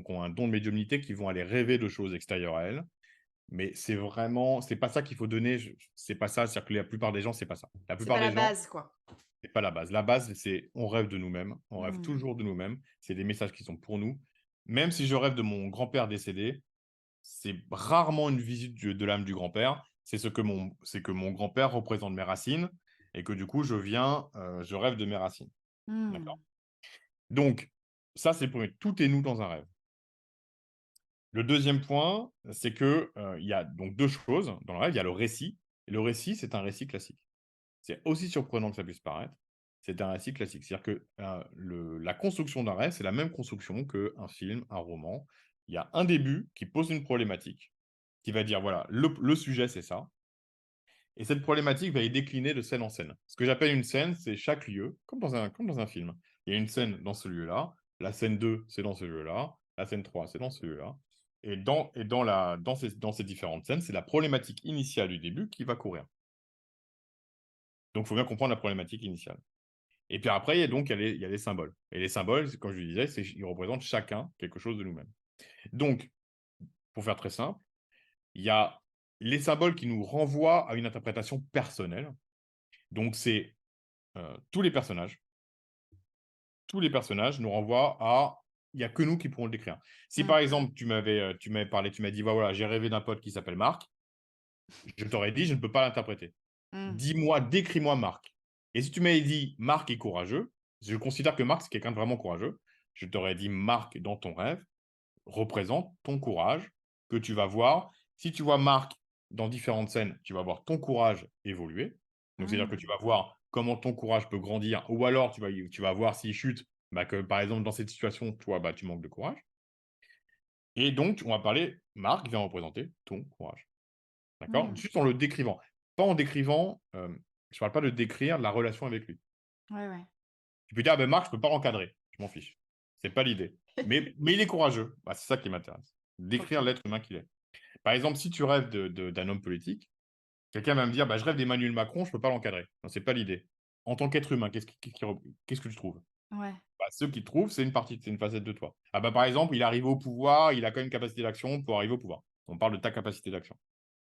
ont un don de médiumnité, qui vont aller rêver de choses extérieures à elles, mais c'est pas ça qu'il faut donner, c'est pas ça, c'est-à-dire que la plupart des gens, c'est pas ça. La C'est plupart pas la des gens, base, quoi. c'est pas la base. La base, c'est on rêve de nous-mêmes, on rêve Mmh. toujours de nous-mêmes, c'est des messages qui sont pour nous. Même si je rêve de mon grand-père décédé, c'est rarement une visite de l'âme du grand-père, c'est que mon grand-père représente mes racines et que du coup je rêve de mes racines, Mmh. d'accord? Donc ça, c'est le 1er, tout est nous dans un rêve. Le deuxième point, c'est que, il y a donc 2 choses dans le rêve, il y a le récit et le récit, c'est un récit classique. C'est aussi surprenant que ça puisse paraître, c'est un récit classique. C'est-à-dire que, la construction d'un rêve, c'est la même construction qu'un film, un roman. Il y a un début qui pose une problématique, qui va dire: «Voilà, le sujet, c'est ça» et cette problématique va être déclinée de scène en scène. Ce que j'appelle une scène, c'est chaque lieu, comme dans un film. Il y a une scène dans ce lieu-là, la scène 2, c'est dans ce lieu-là, la scène 3, c'est dans ce lieu-là et dans ces différentes scènes, c'est la problématique initiale du début qui va courir. Donc il faut bien comprendre la problématique initiale. Et puis après, il y a les symboles. Et les symboles, c'est comme je le disais, ils représentent chacun quelque chose de nous-mêmes. Donc, pour faire très simple, il y a les symboles qui nous renvoient à une interprétation personnelle. Donc, c'est tous les personnages. Tous les personnages nous renvoient à il y a que nous qui pourrons le décrire. Si Mmh. par exemple, tu m'avais parlé, tu m'as dit: «Voilà, j'ai rêvé d'un pote qui s'appelle Marc», je t'aurais dit: «Je ne peux pas l'interpréter». Mmh. Dis-moi, décris-moi Marc. Et si tu m'avais dit: «Marc est courageux», je considère que Marc, c'est quelqu'un de vraiment courageux. Je t'aurais dit: «Marc, dans ton rêve, représente ton courage que tu vas voir». Si tu vois Marc dans différentes scènes, tu vas voir ton courage évoluer. Donc c'est-à-dire que Mmh. tu vas voir comment ton courage peut grandir ou alors tu vas voir s'il chute, bah, que par exemple dans cette situation, toi, bah, tu manques de courage et donc on va parler Marc vient représenter ton courage. D'accord? Mmh. Juste en le décrivant. Pas en décrivant, je parle pas de décrire la relation avec lui. Ouais, ouais. Tu peux dire: «Ah ben Marc, je peux pas l'encadrer». Je m'en fiche. C'est pas l'idée. Mais il est courageux. Bah, c'est ça qui m'intéresse. Décrire OK. l'être humain qu'il est. Par exemple, si tu rêves d'un homme politique, quelqu'un va me dire: «Bah, je rêve d'Emmanuel Macron, je peux pas l'encadrer». Non, c'est pas l'idée. En tant qu'être humain, qu'est-ce que tu trouves? Ouais. Bah, ce qu'il trouve, c'est une facette de toi. Ah bah, par exemple, il est arrivé au pouvoir, il a quand même une capacité d'action pour arriver au pouvoir. On parle de ta capacité d'action.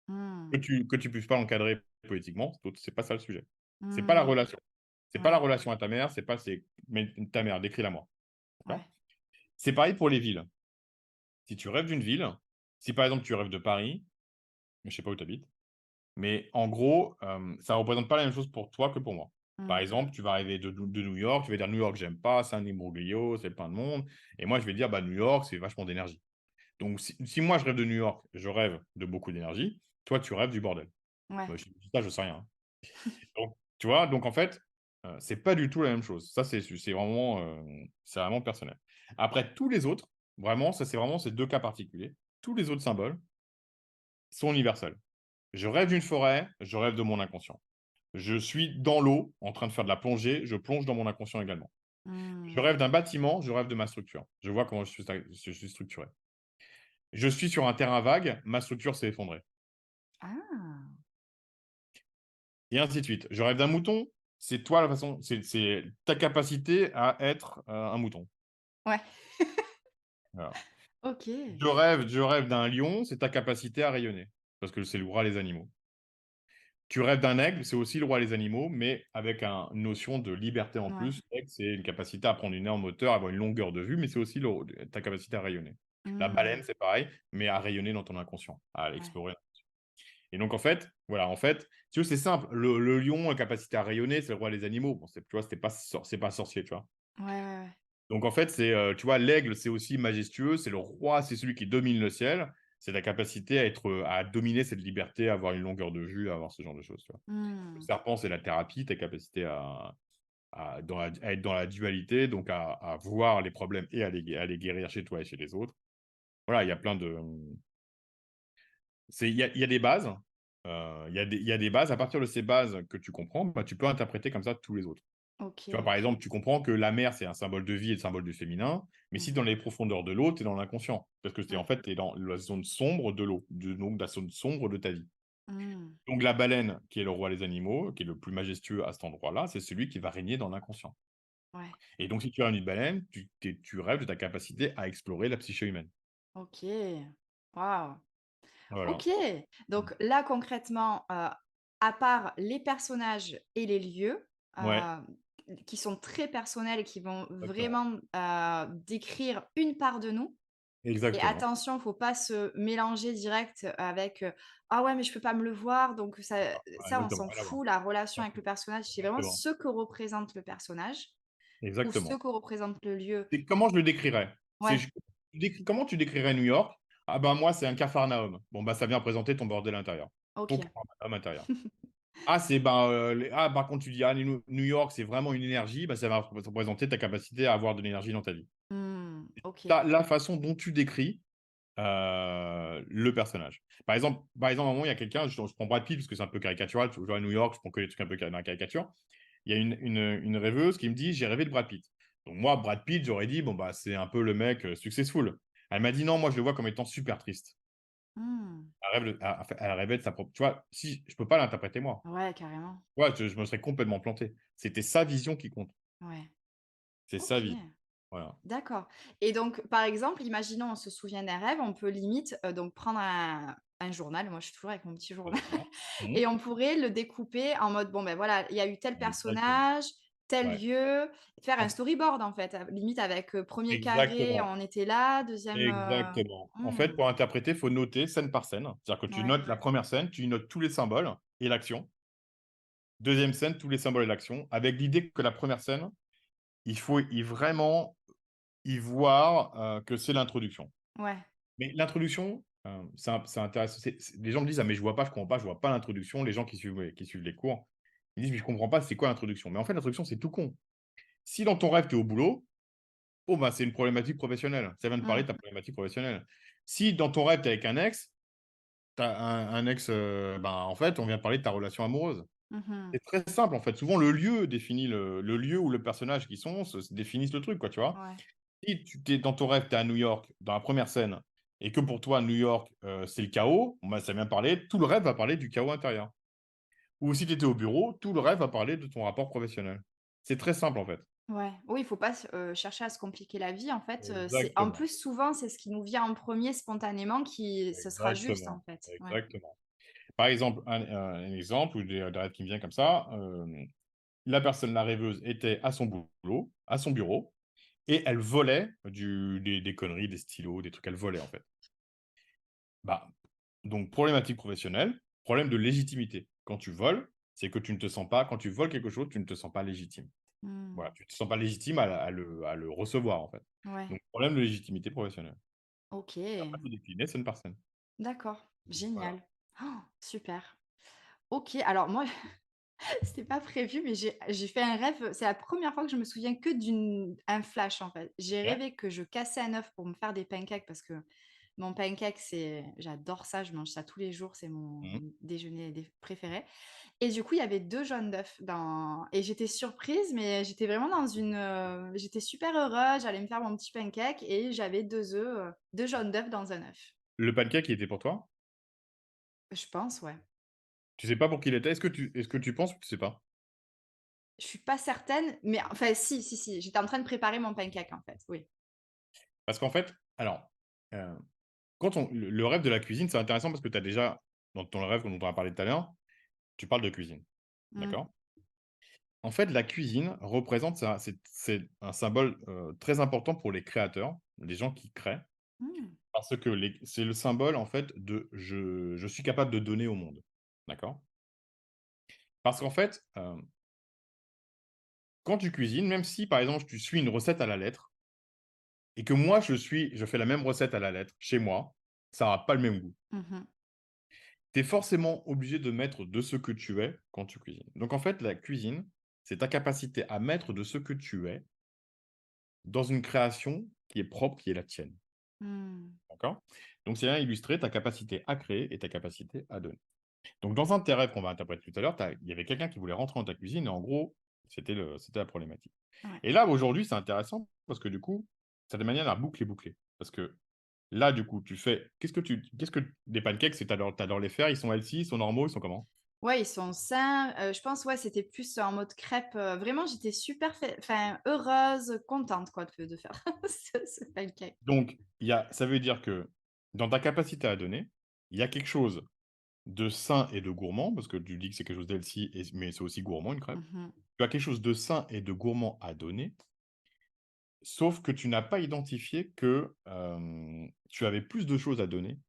Mmh. Que tu puisses pas l'encadrer politiquement, c'est pas ça le sujet. C'est pas la Mmh. relation. C'est pas la Ouais, relation à ta mère, c'est pas c'est mais ta mère, décris-la moi. D'accord? ouais. C'est pareil pour les villes. Si tu rêves d'une ville, si par exemple tu rêves de Paris, mais je sais pas où tu habites, mais en gros, ça représente pas la même chose pour toi que pour moi. Par Mmh. exemple, tu vas rêver de New York, tu vas dire: «New York, j'aime pas, c'est un imbroglio, c'est plein de monde» et moi je vais dire: «Bah, New York, c'est vachement d'énergie». Donc si moi je rêve de New York, je rêve de beaucoup d'énergie, toi tu rêves du bordel. Ouais. Moi je dis ça, je sais rien, hein. Donc tu vois? Donc en fait, c'est pas du tout la même chose. Ça, c'est vraiment personnel. Après tous les autres, vraiment, ça c'est vraiment ces 2 cas particuliers. Tous les autres symboles sont universels. Je rêve d'une forêt, je rêve de mon inconscient. Je suis dans l'eau, en train de faire de la plongée, je plonge dans mon inconscient également. Je Mmh. rêve d'un bâtiment, je rêve de ma structure. Je vois comment je suis structuré. Je suis sur un terrain vague, ma structure s'est effondrée Ah! et ainsi de suite. Je rêve d'un mouton, c'est toi la façon c'est ta capacité à être, un mouton. Ouais. Voilà. OK. Je rêve d'un lion, c'est ta capacité à rayonner, parce que c'est le roi des animaux. Tu rêves d'un aigle, c'est aussi le roi des animaux, mais avec une notion de liberté en Ouais. plus. L'aigle, c'est une capacité à prendre une énorme hauteur, avoir une longueur de vue, mais c'est aussi ta capacité à rayonner. La Mmh. baleine, c'est pareil, mais à rayonner dans ton inconscient, à Ouais. explorer. Et donc, en fait, voilà, en fait, si tu veux, c'est simple. Le lion, la capacité à rayonner, c'est le roi des animaux. Bon, tu vois, c'est pas sorcier, tu vois. Ouais, ouais, ouais. Donc en fait, tu vois, l'aigle, c'est aussi majestueux, c'est le roi, c'est celui qui domine le ciel. C'est la capacité à dominer cette liberté, à avoir une longueur de vue, à avoir ce genre de choses, tu vois? Le Mmh. serpent, c'est la thérapie, ta capacité à être dans la dualité, donc à voir les problèmes et à les guérir chez toi et chez les autres. Voilà, il y a plein de, il y a des bases, il y a des bases. À partir de ces bases que tu comprends, bah, tu peux interpréter comme ça tous les autres. Tu vois, OK. par exemple, tu comprends que la mer, c'est un symbole de vie et le symbole du féminin, mais si dans Mmh. les profondeurs de l'eau, tu es dans l'inconscient. Parce que Ouais. tu es dans la zone sombre de l'eau, donc la zone sombre de ta vie. Mmh. Donc la baleine, qui est le roi des animaux, qui est le plus majestueux à cet endroit-là, c'est celui qui va régner dans l'inconscient. Ouais. Et donc si tu as une baleine, tu rêves de ta capacité à explorer la psyché humaine. OK. Waouh! Voilà. OK. Donc là, concrètement, à part les personnages et les lieux, Ouais, qui sont très personnels et qui vont exactement. vraiment, décrire une part de nous. Et Exactement. attention, faut pas se mélanger direct avec, «Ah ouais, mais je peux pas me le voir», donc Voilà, ça on exactement, s'en rien à voir. fout. La relation avec le personnage, c'est vraiment Exactement. ce que représente le personnage ou ce Exactement. que représente le lieu. Et comment je le décrirais? C'est Ouais, je Comment tu décrirais New York? Ah ben, moi, c'est un capharnaüm. Bon, bah, ça vient représenter ton bordel intérieur. Ton OK. capharnaüm intérieur. Ah, par contre, tu dis: «Ah, New York, c'est vraiment une énergie», bah, ça va représenter ta capacité à avoir de l'énergie dans ta vie. Mmh, OK. La façon dont tu décris, le personnage. Par exemple, à un moment, il y a quelqu'un, je prends Brad Pitt parce que c'est un peu caricatural, tu vois, à New York, je prends que les trucs un peu dans la caricature. Il y a une rêveuse qui me dit: «J'ai rêvé de Brad Pitt». Donc moi, Brad Pitt, j'aurais dit: «Bon, bah, c'est un peu le mec, successful». Elle m'a dit: «Non, moi, je le vois comme étant super triste». Mmh. Elle rêvait de sa propre, tu vois? Si je peux pas l'interpréter moi. Ouais, carrément. Ouais, je me serais complètement planté. C'était sa vision qui compte. Ouais. C'est sa OK. vie. Voilà. D'accord. Et donc, par exemple, imaginons on se souvient d'un rêve, on peut limite, donc prendre un journal, moi je suis toujours avec mon petit journal D'accord. Mmh. et on pourrait le découper en mode, bon, ben voilà, il y a eu tel Exactement. personnage, tel Ouais. lieu, faire un En storyboard en fait, limite avec, 1 carré, Exactement. on était là, deuxième. Exactement. En fait, Mmh, pour interpréter, il faut noter scène par scène. C'est-à-dire que tu ouais, notes la première scène, tu notes tous les symboles et l'action. Deuxième scène, tous les symboles et l'action, avec l'idée que la première scène, il faut vraiment y voir, que c'est l'introduction. ouais. Mais l'introduction, c'est intéressant. Les gens me disent: «Ah mais je vois pas, je comprends pas, je vois pas l'introduction». Les gens qui suivent les cours, ils disent: «Mais je comprends pas, c'est quoi l'introduction?» Mais en fait, l'introduction, c'est tout con. Si dans ton rêve, tu es au boulot, oh bah, c'est une problématique professionnelle. Ça vient de parler Mmh, de ta problématique professionnelle. Si dans ton rêve, tu es avec un ex, tu as un ex, ben, en fait, on vient parler de ta relation amoureuse. mmh. C'est très simple, en fait. Souvent, le lieu définit le lieu où le personnage qui sont se définissent le truc, quoi, tu vois? Ouais, Si tu es dans ton rêve, tu es à New York, dans la première scène et que pour toi, New York, c'est le chaos, bon, bah, ça vient parler tout le rêve va parler du chaos intérieur. Ou si tu étais au bureau, tout le rêve va parler de ton rapport professionnel. C'est très simple, en fait. ouais. Oui, il faut pas chercher à se compliquer la vie en fait, c'est en Exactement, plus souvent c'est ce qui nous vient en premier spontanément qui ce sera juste en exactement, fait. Ouais. exactement. Par exemple, un exemple ou des rêves qui me vient comme ça, la rêveuse était à son bureau et elle volait des conneries, des stylos, des trucs, elle volait, en fait. Bah, donc problématique professionnelle, problème de légitimité. Quand tu voles, c'est que tu ne te sens pas quand tu voles quelque chose, tu ne te sens pas légitime. Mmh. Voilà, tu te sens pas légitime à le recevoir, en fait. Ouais, Donc problème de légitimité professionnelle. OK. Après, c'est décliné, c'est une personne. D'accord, Voilà. génial. Oh, super. OK, alors moi, c'était pas prévu, mais j'ai fait un rêve, c'est la première fois que je me souviens que un flash, en fait. J'ai Ouais. rêvé que je cassais un œuf pour me faire des pancakes parce que mon pancake, j'adore ça, je mange ça tous les jours, c'est mon Mmh. déjeuner préféré. Et du coup, il y avait 2 jaunes d'œufs dans et j'étais surprise, mais j'étais vraiment j'étais super heureuse, j'allais me faire mon petit pancake et j'avais 2 œufs, 2 jaunes d'œufs dans un œuf. Le pancake, il était pour toi? Je pense, ouais. Tu sais pas pour qui il était? Est-ce que tu penses ou tu sais pas? Je suis pas certaine, mais enfin si, si, si, j'étais en train de préparer mon pancake, en fait, oui. Parce qu'en fait, alors, heu, quand on le rêve de la cuisine, c'est intéressant parce que tu as déjà dans ton rêve dont on a parlé tout à l'heure, tu parles de cuisine, Mmh. d'accord? En fait, la cuisine représente ça c'est un symbole, très important pour les créateurs, les gens qui créent, Mmh. parce que c'est le symbole, en fait, de je suis capable de donner au monde, d'accord? Parce qu'en fait, quand tu cuisines, même si, par exemple, tu suis une recette à la lettre et que moi je fais la même recette à la lettre chez moi, ça aura pas le même goût. Mmh. Tu es forcément obligé de mettre de ce que tu es quand tu cuisines. Donc en fait, la cuisine, c'est ta capacité à mettre de ce que tu es dans une création qui est propre, qui est la tienne. Mmh. D'accord? Donc c'est bien illustrer ta capacité à créer et ta capacité à donner. Donc dans un de tes rêves qu'on va interpréter tout à l'heure, il y avait quelqu'un qui voulait rentrer dans ta cuisine et en gros, c'était la problématique. Ouais. Et là, aujourd'hui, c'est intéressant parce que du coup, ça de manière la boucle est bouclée. Parce que là, du coup, tu fais qu'est-ce que des pancakes, c'est tu adores les faire, ils sont healthy, ils sont normaux, ils sont comment? Ouais, ils sont sains, je pense, ouais, c'était plus en mode crêpe, vraiment j'étais super heureuse, contente quoi de faire ce pancake. Donc, ça veut dire que dans ta capacité à donner, il y a quelque chose de sain et de gourmand, parce que tu dis que c'est quelque chose d'healthy mais c'est aussi gourmand une crêpe. Mmh. Tu as quelque chose de sain et de gourmand à donner, sauf que tu n'as pas identifié que, tu avais plus de choses à donner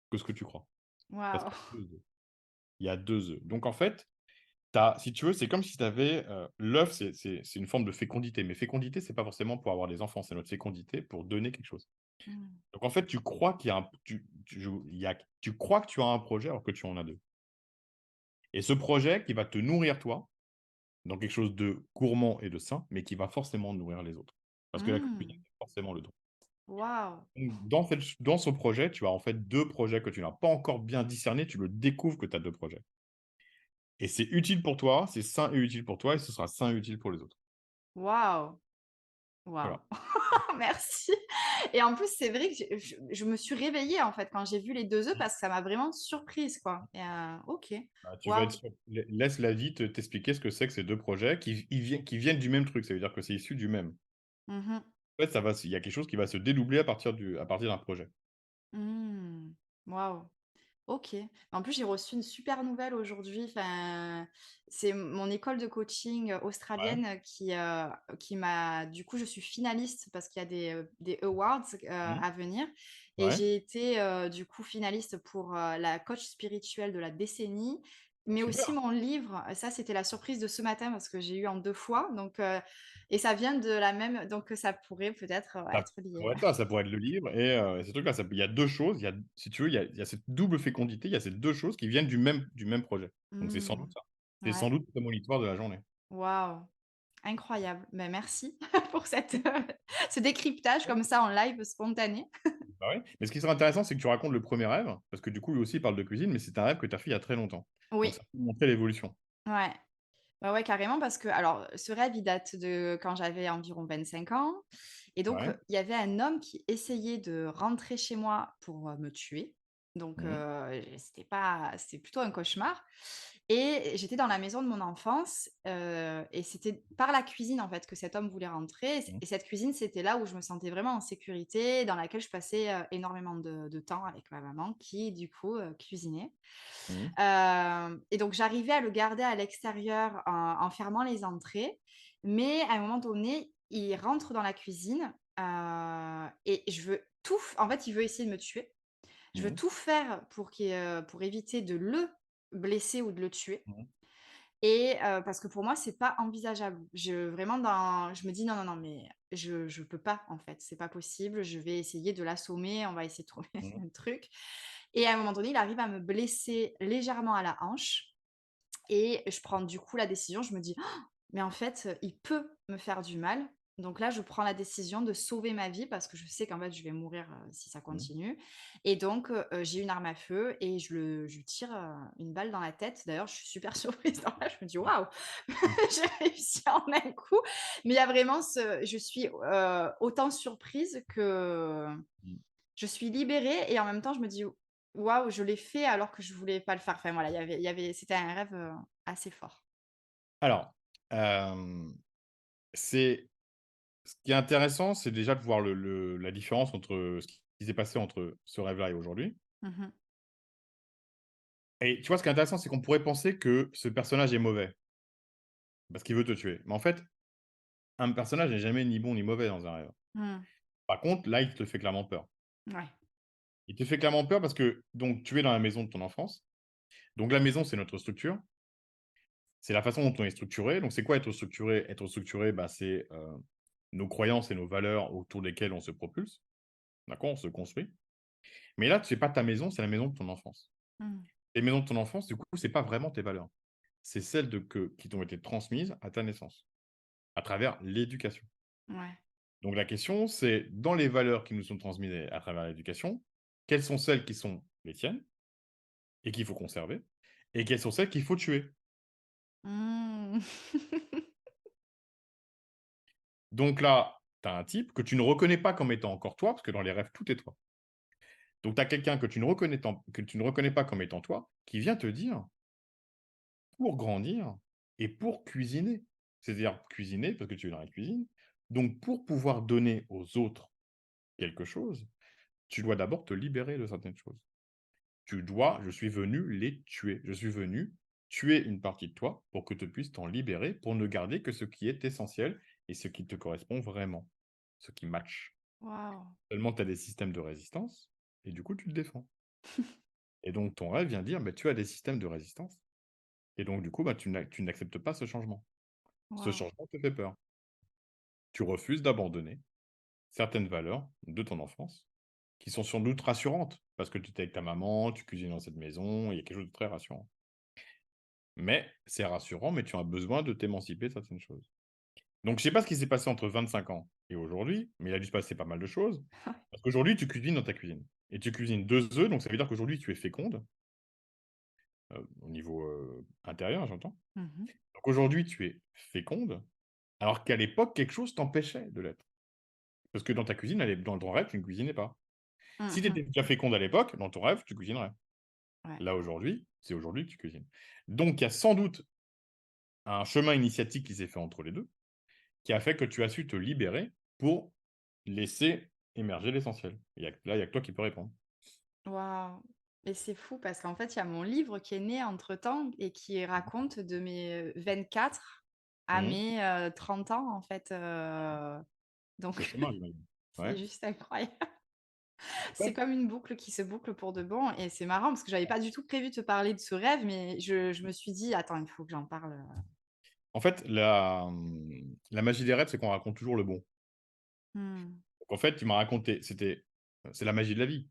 que ce que tu crois. Parce Waouh! qu'il y a 2 œufs. Il y a 2 œufs. Donc en fait, si tu veux, c'est comme si tu avais, l'œuf, c'est une forme de fécondité, mais fécondité, c'est pas forcément pour avoir des enfants, c'est notre fécondité pour donner quelque chose. Mmh. Donc en fait, tu crois qu'il y a un tu jou il y a tu crois que tu as un projet alors que tu en as 2. Et ce projet qui va te nourrir toi, dans quelque chose de gourmand et de sain, mais qui va forcément nourrir les autres. Parce que la cuisine, Mmh. c'est forcément le don. Waouh! Donc dans ce projet, tu as en fait 2 projets que tu n'as pas encore bien discernés, tu le découvres que tu as 2 projets. Et c'est utile pour toi, c'est sain et utile pour toi et ce sera sain et utile pour les autres. Waouh! Waouh! Voilà. Merci. Et en plus, c'est vrai que je me suis réveillée, en fait, quand j'ai vu les 2 œufs parce que ça m'a vraiment surprise, quoi et OK. Bah, tu vas être Waouh! sur laisse la vie t'expliquer ce que c'est que ces 2 projets qui viennent du même truc, ça veut dire que c'est issu du même. Mmh. En fait, il y a quelque chose qui va se dédoubler à partir d'un projet. Mmh. Waouh! OK. En plus, j'ai reçu une super nouvelle aujourd'hui. Enfin, c'est mon école de coaching Ouais. australienne qui m'a du coup, je suis finaliste parce qu'il y a des awards, Mmh. à venir et Ouais. j'ai été, du coup, finaliste pour, la coach spirituelle de la décennie, mais aussi Super. mon livre. Ça, c'était la surprise de ce matin parce que j'ai eu en 2 fois donc et ça vient de la même donc ça pourrait peut-être, Ça être lié, pourrait ouais. être ça, ça pourrait être le livre et ces trucs-là, il y a 2 choses, si tu veux, il y a cette double fécondité, il y a ces 2 choses qui viennent du même projet. Donc c'est sans Mmh. doute ça. C'est sans Ouais. doute prémonitoire de la journée. Waouh! Incroyable. Ben merci pour ce décryptage comme ça en live spontané. Bah, ouais, mais ce qui serait intéressant, c'est que tu racontes le premier rêve, parce que du coup, lui aussi, il parle de cuisine, mais c'est un rêve que tu as fait il y a très longtemps. Donc Oui, ça peut montrer l'évolution. ouais. Ouais, ouais, carrément parce que alors ce rêve, il date de quand j'avais environ 25 ans et donc Ouais. il y avait un homme qui essayait de rentrer chez moi pour, me tuer. Donc Mmh. c'était plutôt un cauchemar et j'étais dans la maison de mon enfance, et c'était par la cuisine, en fait, que cet homme voulait rentrer Mmh. et cette cuisine, c'était là où je me sentais vraiment en sécurité, dans laquelle je passais, énormément de temps avec ma maman qui, du coup, cuisinait. Mmh. Et donc j'arrivais à le garder à l'extérieur en fermant les entrées, mais à un moment donné, il rentre dans la cuisine, et je veux tout f en fait, il veut essayer de me tuer. Je veux Mmh. tout faire pour éviter de le blesser ou de le tuer. Mmh. Et parce que pour moi, c'est pas envisageable. Je me dis: «Non, non, non, mais je peux pas, en fait, c'est pas possible, je vais essayer de l'assommer, on va essayer de trouver Mmh. un truc», et à un moment donné, il arrive à me blesser légèrement à la hanche et je prends du coup la décision, je me dis: «Oh, mais en fait, il peut me faire du mal». Donc là, je prends la décision de sauver ma vie parce que je sais qu'en fait, je vais mourir, si ça Mmh. continue, et donc j'ai une arme à feu et je lui tire, une balle dans la tête. D'ailleurs, je suis super surprise. Alors là, je me dis: Mmh. «Waouh, Mmh. j'ai réussi en un coup». Mais il y a vraiment je suis, autant surprise que Mmh. je suis libérée, et en même temps, je me dis: «Waouh, je l'ai fait alors que je voulais pas le faire». Enfin voilà, c'était un rêve, assez fort. Alors, hem, c'est ce qui est intéressant, c'est déjà de voir la différence entre ce qui s'est passé entre ce rêve-là et aujourd'hui. Mmh mh. Et tu vois, ce qui est intéressant, c'est qu'on pourrait penser que ce personnage est mauvais, parce qu'il veut te tuer. Mais en fait, un personnage n'est jamais ni bon ni mauvais dans un rêve. Mmh. Par contre, là, il te fait clairement peur. Ouais. Il te fait clairement peur parce que, donc, tu es dans la maison de ton enfance. Donc la maison, c'est notre structure. C'est la façon dont on est structuré. Donc c'est quoi être structuré? Être structuré, bah, c'est, nos croyances et nos valeurs autour desquelles on se propulse. D'accord? On se construit. Mais là, c'est pas ta maison, c'est la maison de ton enfance. Mmh. Les maisons de ton enfance, du coup, c'est pas vraiment tes valeurs. C'est celles qui t'ont été transmises à ta naissance, à travers l'éducation. Ouais. Donc la question, c'est dans les valeurs qui nous sont transmises à travers l'éducation, quelles sont celles qui sont les tiennes et qu'il faut conserver? Et quelles sont celles qu'il faut tuer? Mmh. Donc là, tu as un type que tu ne reconnais pas comme étant encore toi, parce que dans les rêves, tout est toi. Donc tu as quelqu'un que tu ne reconnais pas comme étant toi, qui vient te dire, pour grandir et pour cuisiner. C'est-à-dire cuisiner, parce que tu es dans la cuisine. Donc pour pouvoir donner aux autres quelque chose, tu dois d'abord te libérer de certaines choses. Je suis venu les tuer. Je suis venu tuer une partie de toi pour que tu puisses t'en libérer, pour ne garder que ce qui est essentiel et ce qui te correspond vraiment, ce qui match. Waouh! Seulement, tu as des systèmes de résistance et du coup, tu te défends. Et donc, ton rêve vient dire, bah, tu as des systèmes de résistance et donc, du coup, bah, tu n'acceptes pas ce changement. Ce Waouh! changement te fait peur. Tu refuses d'abandonner certaines valeurs de ton enfance qui sont sans doute rassurantes parce que tu étais avec ta maman, tu cuisines dans cette maison, il y a quelque chose de très rassurant. Mais c'est rassurant, mais tu as besoin de t'émanciper de certaines choses. Donc, je sais pas ce qui s'est passé entre 25 ans et aujourd'hui, mais il a dû se passer pas mal de choses. Parce qu'aujourd'hui, tu cuisines dans ta cuisine et tu cuisines 2 œufs, donc ça veut dire qu'aujourd'hui, tu es féconde, au niveau, intérieur, j'entends. Mmh mh. Donc aujourd'hui, tu es féconde, alors qu'à l'époque, quelque chose t'empêchait de l'être. Parce que dans ta cuisine, dans ton rêve, tu ne cuisinais pas. Si Mmh tu mh. étais déjà féconde à l'époque, dans ton rêve, tu cuisinerais. Ouais. Là, aujourd'hui, c'est aujourd'hui que tu cuisines. Donc il y a sans doute un chemin initiatique qui s'est fait entre les 2, qui a fait que tu as su te libérer pour laisser émerger l'essentiel. Il y a que toi qui peux répondre. Waouh! Et c'est fou parce qu'en fait, il y a mon livre qui est né entre-temps et qui raconte de mes, 24 à Mmh. mes, 30 ans, en fait, Ce donc chemin, j'imagine. c'est Ouais. juste incroyable. C'est Ouais. comme une boucle qui se boucle pour de bon, et c'est marrant parce que j'avais pas du tout prévu de te parler de ce rêve, mais je me suis dit: «Attends, il faut que j'en parle». En fait, la magie des rêves, c'est qu'on raconte toujours le bon. Mmh. Donc en fait, tu m'as raconté c'est la magie de la vie.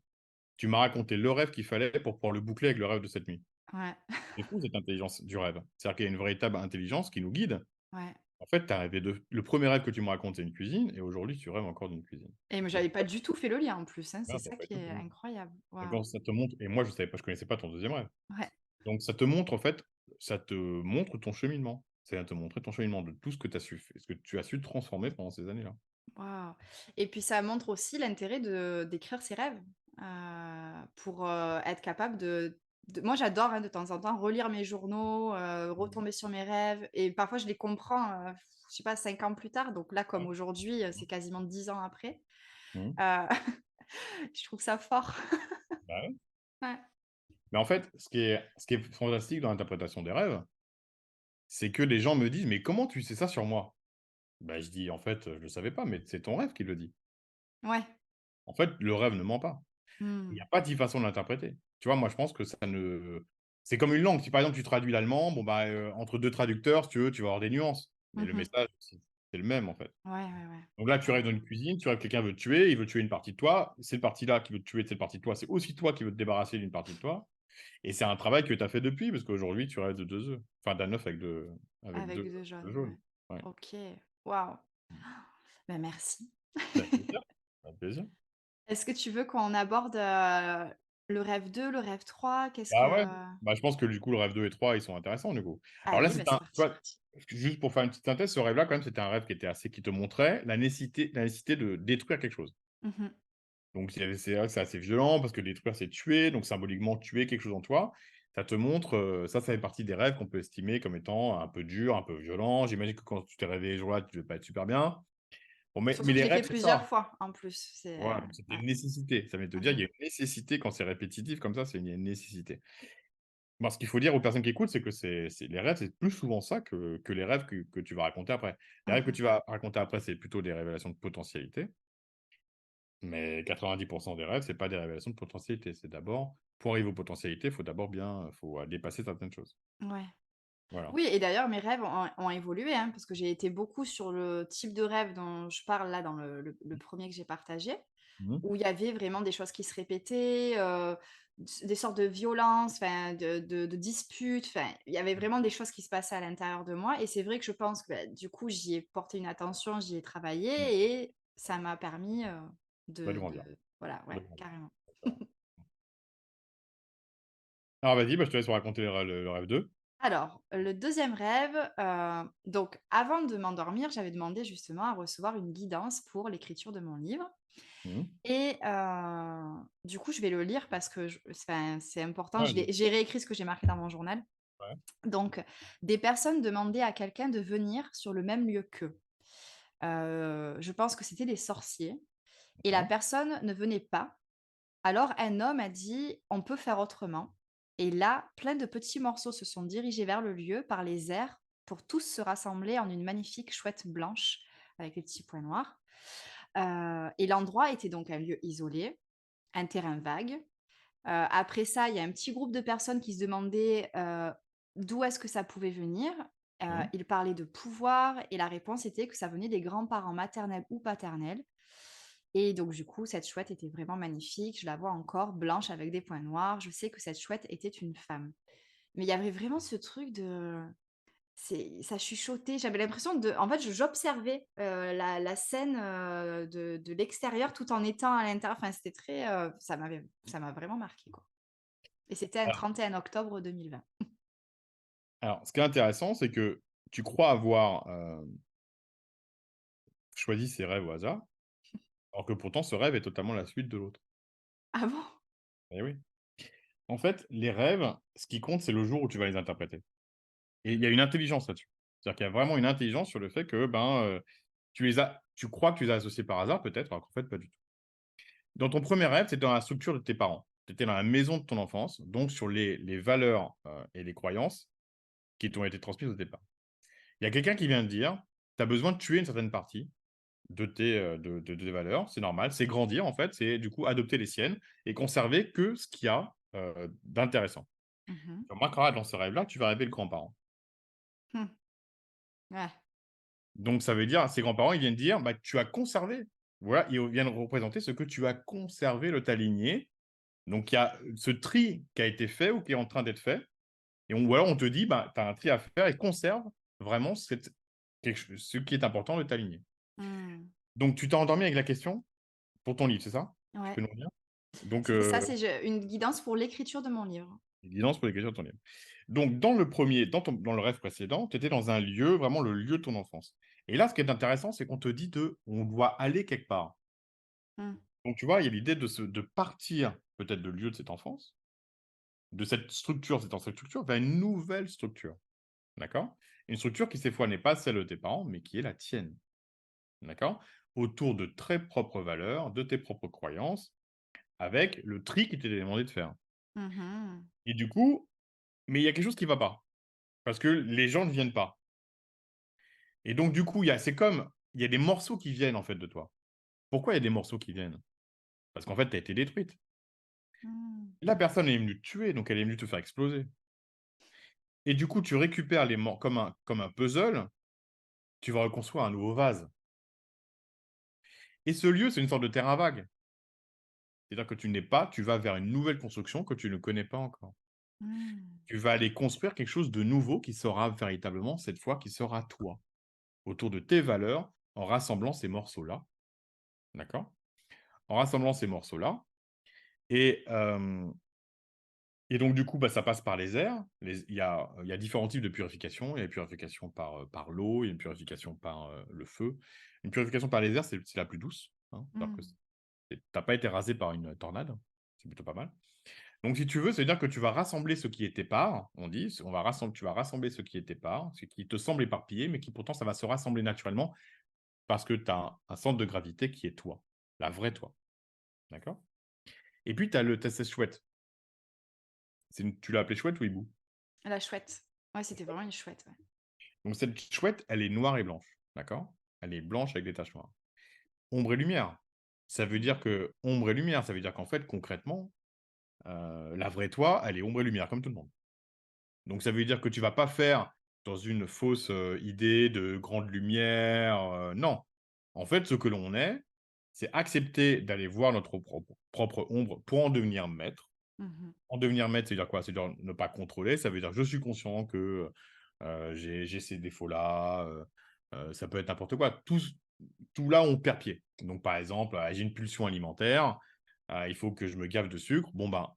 Tu m'as raconté le rêve qu'il fallait pour pouvoir le boucler avec le rêve de cette nuit. Ouais. C'est fou cette intelligence du rêve. C'est-à-dire qu'il y a une véritable intelligence qui nous guide. Ouais. En fait, tu as rêvé de le premier rêve que tu me racontes, c'est une cuisine et aujourd'hui, tu rêves encore d'une cuisine. Et mais Donc j'avais pas du tout fait le lien en plus, hein, c'est voilà, tu ça pas qui du est tout. incroyable. Donc Waouh! quand ça te montre et moi je savais pas, je connaissais pas ton deuxième rêve. Ouais. Donc ça te montre en fait, ça te montre ton cheminement. Ça vient te montrer ton cheminement de tout ce que tu as su f ce que tu as su transformer pendant ces années-là. Waouh! Et puis ça montre aussi l'intérêt de d'écrire ses rêves, pour, être capable moi j'adore, hein, de temps en temps relire mes journaux, Mmh. retomber sur mes rêves, et parfois je les comprends, je sais pas, 5 ans plus tard, donc là comme Ouais. aujourd'hui, Mmh. c'est quasiment 10 ans après. Mmh. Heu, je trouve ça fort. Bah ouais. Ouais. Mais en fait, ce qui est fantastique dans l'interprétation des rêves, c'est que les gens me disent: «Mais comment tu sais ça sur moi?» Bah, je dis: «En fait, je le savais pas», mais c'est ton rêve qui le dit. Ouais. En fait, le rêve ne ment pas. Il y Mmh. a pas 10 façons de l'interpréter. Tu vois? Moi, je pense que ça ne c'est comme une langue. Si, par exemple, tu traduis l'allemand, bon, bah, entre 2 traducteurs, si tu veux, tu vas avoir des nuances, mais le Mmh. message, c'est le même, en fait. Ouais, ouais, ouais. Donc là, tu rêves dans une Carrément. cuisine, tu rêves que quelqu'un veut te tuer, il veut tuer une partie de toi. Cette partie-là qui veut te tuer, cette partie de toi, c'est aussi toi qui veux te débarrasser d'une partie de toi et c'est un travail que tu as fait depuis, parce qu'aujourd'hui, tu rêves de 2 œufs, enfin d'un œuf avec Avec 2 2 œufs jaunes, jaunes. ouais. Ouais. OK. Waouh! Mmh. Bah, merci. Bah, avec plaisir, avec plaisir. Est-ce que tu veux qu'on aborde, le rêve 2, le rêve 3? Qu'est-ce Bah, ouais, que bah, je pense que du coup, le rêve 2 et 3 ils sont intéressants, du coup. Alors là, allez, bah, c'est c'est un tu parti. vois? Juste pour faire une petite synthèse, ce rêve-là, quand même, c'était un rêve qui te montrait la nécessité de détruire quelque chose. Mmh. Donc il y avait c'est vrai que c'est assez violent parce que détruire, c'est tuer, donc symboliquement tuer quelque chose en toi. Ça te montre, ça fait partie des rêves qu'on peut estimer comme étant un peu durs, un peu violents. J'imagine que quand tu t'es réveillé ce jour-là, tu devais pas être super bien. Bon, mais Surtout que je les l'ai rêves, fait c'est ça. plusieurs fois en plus, Voilà, donc c'était ouais. une nécessité. Ça veut te dire, il y Mmh. a une nécessité quand c'est répétitif comme ça, c'est il y a une nécessité. Bon, ce qu'il faut dire aux personnes qui écoutent, c'est que c'est les rêves, c'est plus souvent ça que les rêves que tu vas raconter après. Les rêves que Mmh. tu vas raconter après, c'est plutôt des révélations de potentialité. Mais 90 des rêves, c'est pas des révélations de potentialité. C'est d'abord pour arriver aux potentialités, faut dépasser certaines choses. Ouais. Voilà. Oui et d'ailleurs mes rêves ont évolué, hein, parce que j'ai été beaucoup sur le type de rêve dont je parle là dans le 1er que j'ai partagé, Mmh mh. où il y avait vraiment des choses qui se répétaient, des sortes de violences, enfin de disputes, enfin, il y avait vraiment des choses qui se passaient à l'intérieur de moi et c'est vrai que je pense que, bah, du coup, j'y ai porté une attention, j'y ai Mmh. travaillé et ça m'a permis, De de grandir, voilà, de ouais, grandir. carrément. C'est ça. Alors vas-y, bah, je te laisse me raconter le rêve 2. Alors, le deuxième rêve, donc avant de m'endormir, j'avais demandé justement à recevoir une guidance pour l'écriture de mon livre Mmh mh. et du coup, je vais le lire parce que c'est important. Ouais, vas-y. J'ai réécrit ce que j'ai marqué dans mon journal. Ouais. Donc, des personnes demandaient à quelqu'un de venir sur le même lieu qu'eux. Je pense que c'était des sorciers et la D'accord. personne ne venait pas. Alors un homme a dit: «On peut faire autrement» et là, plein de petits morceaux se sont dirigés vers le lieu par les airs pour tous se rassembler en une magnifique chouette blanche avec les petits points noirs. Et l'endroit était donc un lieu isolé, un terrain vague. Après ça, il y a un petit groupe de personnes qui se demandaient, d'où est-ce que ça pouvait venir. Mmh. Ils parlaient de pouvoir et la réponse était que ça venait des grands-parents maternels ou paternels et donc du coup, cette chouette était vraiment magnifique. Je la vois encore blanche avec des points noirs. Je sais que cette chouette était une femme. Mais il y avait vraiment ce truc de ça chuchotait. J'avais l'impression de en fait, j'observais, la scène, de l'extérieur tout en étant à l'intérieur. Enfin, c'était très, ça m'a vraiment marqué quoi et c'était un Alors 31 octobre 2020. alors, ce qui est intéressant, c'est que tu crois avoir, choisi ces rêves au hasard, alors que pourtant ce rêve est totalement la suite de l'autre. Ah bon? Eh oui. En fait, les rêves, ce qui compte, c'est le jour où tu vas les interpréter et il y a une intelligence là-dessus. C'est-à-dire qu'il y a vraiment une intelligence sur le fait que, ben, tu crois que tu les as associés par hasard peut-être, alors qu'en fait pas du tout. Dans ton premier rêve, tu étais dans la structure de tes parents. Tu étais dans la maison de ton enfance, donc sur les valeurs, et les croyances qui t'ont été transmises au départ. Il y a quelqu'un qui vient te dire: «Tu as besoin de tuer une certaine partie de tes valeurs, c'est normal, c'est grandir en fait, c'est du coup adopter les siennes et conserver que ce qu'il y a, d'intéressant». Mmh. Moi, dans ce rêve-là, tu vas rêver le grand-parent. Mmh. Ouais. Donc ça veut dire, ces grands-parents, ils viennent dire: «Bah, tu as conservé». Voilà, ils viennent représenter ce que tu as conservé de ta lignée. Donc il y a ce tri qui a été fait ou qui est en train d'être fait et ou alors on te dit: «Bah, tu as un tri à faire et conserve vraiment ce qui est important de ta lignée». Mmh. Donc tu t'es endormi avec la question pour ton livre, c'est ça? Tu peux Ouais. nous redire? Donc C'était ça, c'est une guidance pour l'écriture de mon livre. guidance pour l'écriture de ton livre. Donc dans le rêve précédent, tu étais dans un lieu, vraiment le lieu de ton enfance et là, ce qui est intéressant, c'est qu'on te dit on doit aller quelque part. Mmh. Donc tu vois, il y a l'idée de partir peut-être de lieu de cette enfance, de cette ancienne structure vers une nouvelle structure, d'accord? Une structure qui, cette fois, n'est pas celle de tes parents, mais qui est la tienne, d'accord? Autour de très propres valeurs, de tes propres croyances, avec le tri qui t'était demandé de faire Mmh. et du coup mais il y a quelque chose qui ne va pas, parce que les gens ne viennent pas. Et donc du coup, il y a des morceaux qui viennent, en fait, de toi. Pourquoi il y a des morceaux qui viennent? Parce qu'en fait, tu as été détruite. Mmh. La personne, elle est venue te tuer, donc elle est venue te faire exploser. Et du coup, tu récupères les mor comme un puzzle, tu vas reconstruire un nouveau vase. Et ce lieu, c'est une sorte de terrain vague. C'est-à-dire que tu vas vers une nouvelle construction que tu ne connais pas encore. Mmh. Tu vas aller construire quelque chose de nouveau qui sera véritablement, cette fois, qui sera toi, autour de tes valeurs, en rassemblant ces morceaux-là, d'accord? En rassemblant ces morceaux-là et et donc du coup, bah, ça passe par les airs. Il y a différents types de purification. Il y a une purification par l'eau, il y a une purification par, le feu. Une purification par les airs, c'est la plus douce, hein, c'est-à-dire que Mmh. tu pas été rasé par une tornade, c'est plutôt pas mal. Donc si tu veux, ça veut dire que tu vas rassembler ce qui est épars, on dit, tu vas rassembler ce qui est épars, ce qui te semble éparpillé, mais qui pourtant ça va se rassembler naturellement parce que tu as un centre de gravité qui est toi, la vraie toi, d'accord? Et puis tu as cette chouette. Tu l'as appelée chouette ou hibou? La chouette. Ouais, c'était vraiment une chouette, ouais. Donc cette chouette, elle est noire et blanche, d'accord? Elle est blanche avec des taches noires. Ombre et lumière. Ça veut dire que ombre et lumière, ça veut dire qu'en fait, concrètement, la vraie toi, elle est ombre et lumière comme tout le monde. Donc ça veut dire que tu vas pas faire dans une fausse, idée de grande lumière, non. En fait, ce que l'on est, c'est accepter d'aller voir notre propre ombre pour en devenir maître. Mmh. En devenir maître, ça veut dire quoi? Ça veut dire ne pas contrôler, ça veut dire: «Je suis conscient que, j'ai ces défauts-là», ça peut être n'importe quoi. Tout là, on perd pied. Donc par exemple, j'ai une pulsion alimentaire, il faut que je me gave de sucre. Bon ben,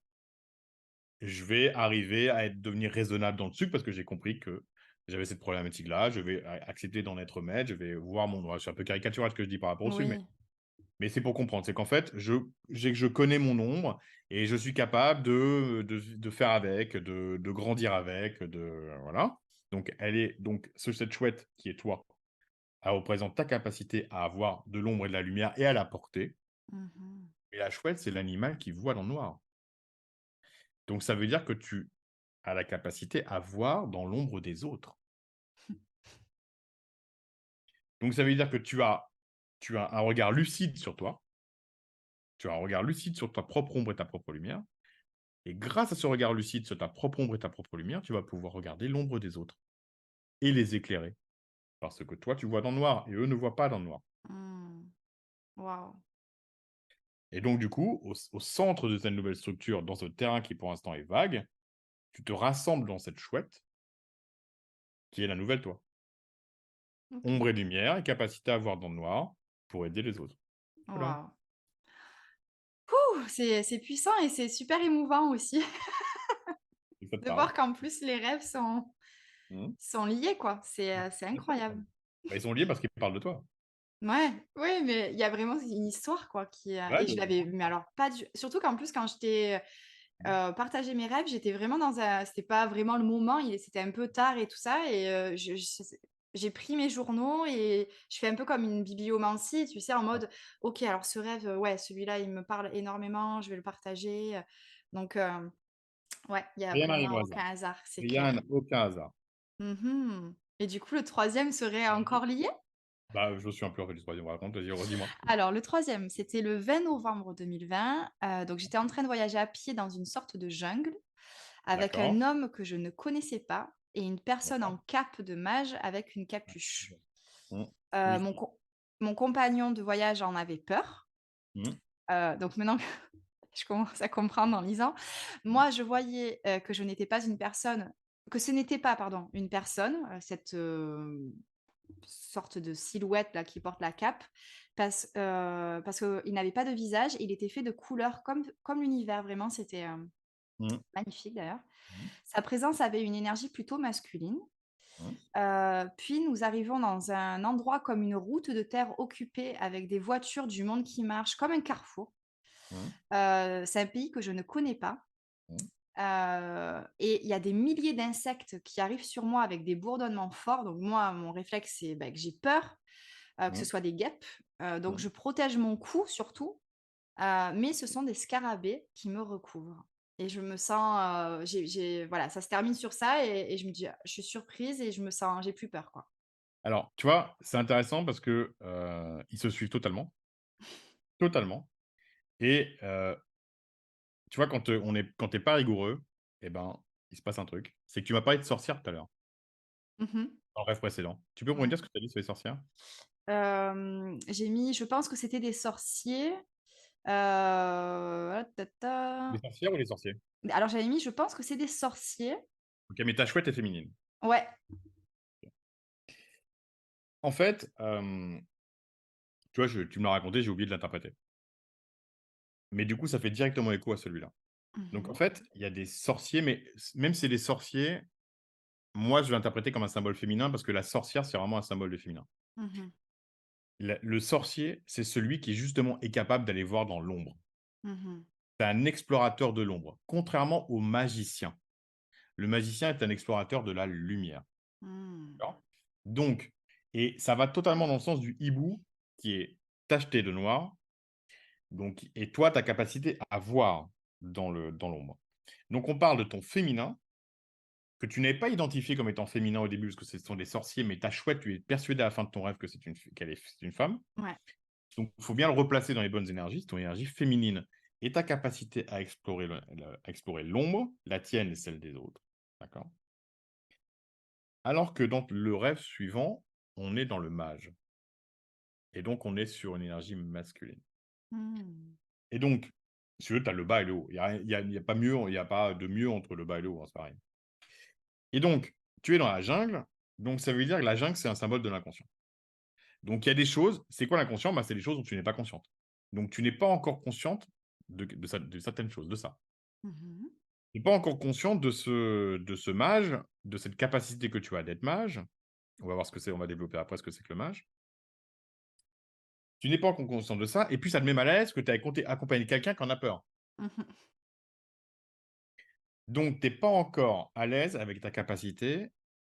je vais arriver à devenir raisonnable dans le sucre parce que j'ai compris que j'avais cette problématique-là. Je vais accepter d'en être maître. Je vais voir mon. C'est un peu caricatural ce que je dis par rapport au sucre, Oui. mais c'est pour comprendre. C'est qu'en fait, je connais mon ombre et je suis capable de faire avec, de grandir avec, voilà. Donc, cette chouette qui est toi, elle représente ta capacité à avoir de l'ombre et de la lumière et à la porter. Mmh. Et la chouette, c'est l'animal qui voit dans le noir. Donc, ça veut dire que tu as la capacité à voir dans l'ombre des autres. Donc ça veut dire que tu as un regard lucide sur toi, tu as un regard lucide sur ta propre ombre et ta propre lumière et grâce à ce regard lucide sur ta propre ombre et ta propre lumière, tu vas pouvoir regarder l'ombre des autres et les éclairer. Parce que toi, tu vois dans le noir et eux ne voient pas dans le noir. Mmh. Waouh! Et donc du coup, au centre de cette nouvelle structure, dans ce terrain qui pour l'instant est vague, tu te rassembles dans cette chouette qui est la nouvelle toi. OK. Ombre et lumière et capacité à voir dans le noir pour aider les autres. Voilà, Waouh! Ouh! C'est puissant et c'est super émouvant aussi et ça te de parle? voir qu'en plus les rêves Mmh. sont liés, quoi. C'est Bien sûr. incroyable. Bah, ils sont liés parce qu'ils parlent de toi. Ouais, ouais, mais il y a vraiment une histoire, quoi, Ouais, et je l'avais mais alors pas du surtout qu'en plus quand je t'ai, mmh. partagé mes rêves, j'étais vraiment dans un c'était pas vraiment le moment, c'était un peu tard et tout ça et j'ai pris mes journaux et je fais un peu comme une bibliomancie, tu sais, en mode: «OK, alors ce rêve, ouais, celui-là, il me parle énormément, je vais le partager», donc ouais, il y a Rien n'arrive au vraiment hasard. aucun hasard, c'est Rien, clair. aucun hasard. Mmh. Et du coup, le troisième serait Mmh. encore lié? Bah, je me souviens plus en fait du 3e, raconte, vas-y, redis-moi. Alors le troisième, c'était le 20 novembre 2020, donc j'étais en train de voyager à pied dans une sorte de jungle avec D'accord, un homme que je ne connaissais pas et une personne en d'accord. cape de mage avec une capuche. Mmh. Heu, Oui. mon com mon compagnon de voyage en avait peur, Mmh. donc maintenant que je commence à comprendre en lisant, Mmh. moi je voyais, que je n'étais pas une personne que ce n'était pas, pardon, une personne, cette, sorte de silhouette là qui porte la cape parce qu'il n'avait pas de visage, il était fait de couleurs comme l'univers vraiment, c'était, Mmh. magnifique d'ailleurs. Mmh. Sa présence avait une énergie plutôt masculine. Mmh. Puis nous arrivons dans un endroit comme une route de terre occupée avec des voitures, du monde qui marche, comme un carrefour. Mmh. C'est un pays que je ne connais pas, Mmh. et il y a des milliers d'insectes qui arrivent sur moi avec des bourdonnements forts. Donc moi, mon réflexe, c'est, bah, que j'ai peur, que ce Mmh. soit des guêpes, donc Mmh. je protège mon cou surtout, mais ce sont des scarabées qui me recouvrent et je me sens, j'ai voilà, ça se termine sur ça et je me dis: «Ah, je suis surprise» et je me sens j'ai plus peur, quoi. Alors, tu vois, c'est intéressant parce que, ils se suivent totalement, totalement et tu vois, quand tu es pas rigoureux et ben, il se passe un truc. C'est que tu m'as parlé de sorcières tout à l'heure, Mmh. dans le rêve précédent. Tu peux me Ouais. dire ce que tu as dit sur les sorcières? J'ai mis je pense que c'était des sorciers, ta Les ta sorcières ou les sorciers? alors j'avais mis je pense que c'est des sorciers. OK, mais ta chouette est féminine. Ouais. En fait, tu vois, tu me l'as raconté, j'ai oublié de l'interpréter. Mais du coup, ça fait directement écho à celui-là. Donc en Mmh. fait, il y a des sorciers, mais même si c'est des sorciers, moi, je vais l'interpréter comme un symbole féminin parce que la sorcière, c'est vraiment un symbole de féminin. Mmh. Le sorcier, c'est celui qui justement est capable d'aller voir dans l'ombre. Mmh. C'est un explorateur de l'ombre, contrairement au magicien. Le magicien est un explorateur de la lumière. Mmh. D'accord. Donc, et ça va totalement dans le sens du hibou qui est tacheté de noir. Donc, et toi, ta capacité à voir dans l'ombre. Donc, on parle de ton féminin que tu n'avais pas identifié comme étant féminin au début, parce que ce sont des sorciers, mais ta chouette, tu es persuadé à la fin de ton rêve que c'est une femme. Ouais. Donc, il faut bien le replacer dans les bonnes énergies, c'est ton énergie féminine et ta capacité à explorer à explorer l'ombre, la tienne et celle des autres. D'accord. Alors que dans le rêve suivant, on est dans le mage. Et donc, on est sur une énergie masculine. Mmh. Et donc, si tu veux, tu as le bas et le haut. Il y a pas mieux, il y a pas de mieux entre le bas et le haut, hein, c'est pareil. Et donc, tu es dans la jungle, donc ça veut dire que la jungle, c'est un symbole de l'inconscient. Donc, il y a des choses, c'est quoi l'inconscient? Bah, c'est des choses dont tu n'es pas consciente. Donc, tu n'es pas encore consciente de certaines choses, de ça. Mmh. Tu n'es pas encore consciente de ce mage, de cette capacité que tu as d'être mage. On va voir ce que c'est, on va développer après ce que c'est que le mage. Tu n'es pas encore consciente de ça, et puis ça te met mal à l'aise que tu as accompagné quelqu'un qui en a peur. Mmh. Donc, tu es pas encore à l'aise avec ta capacité.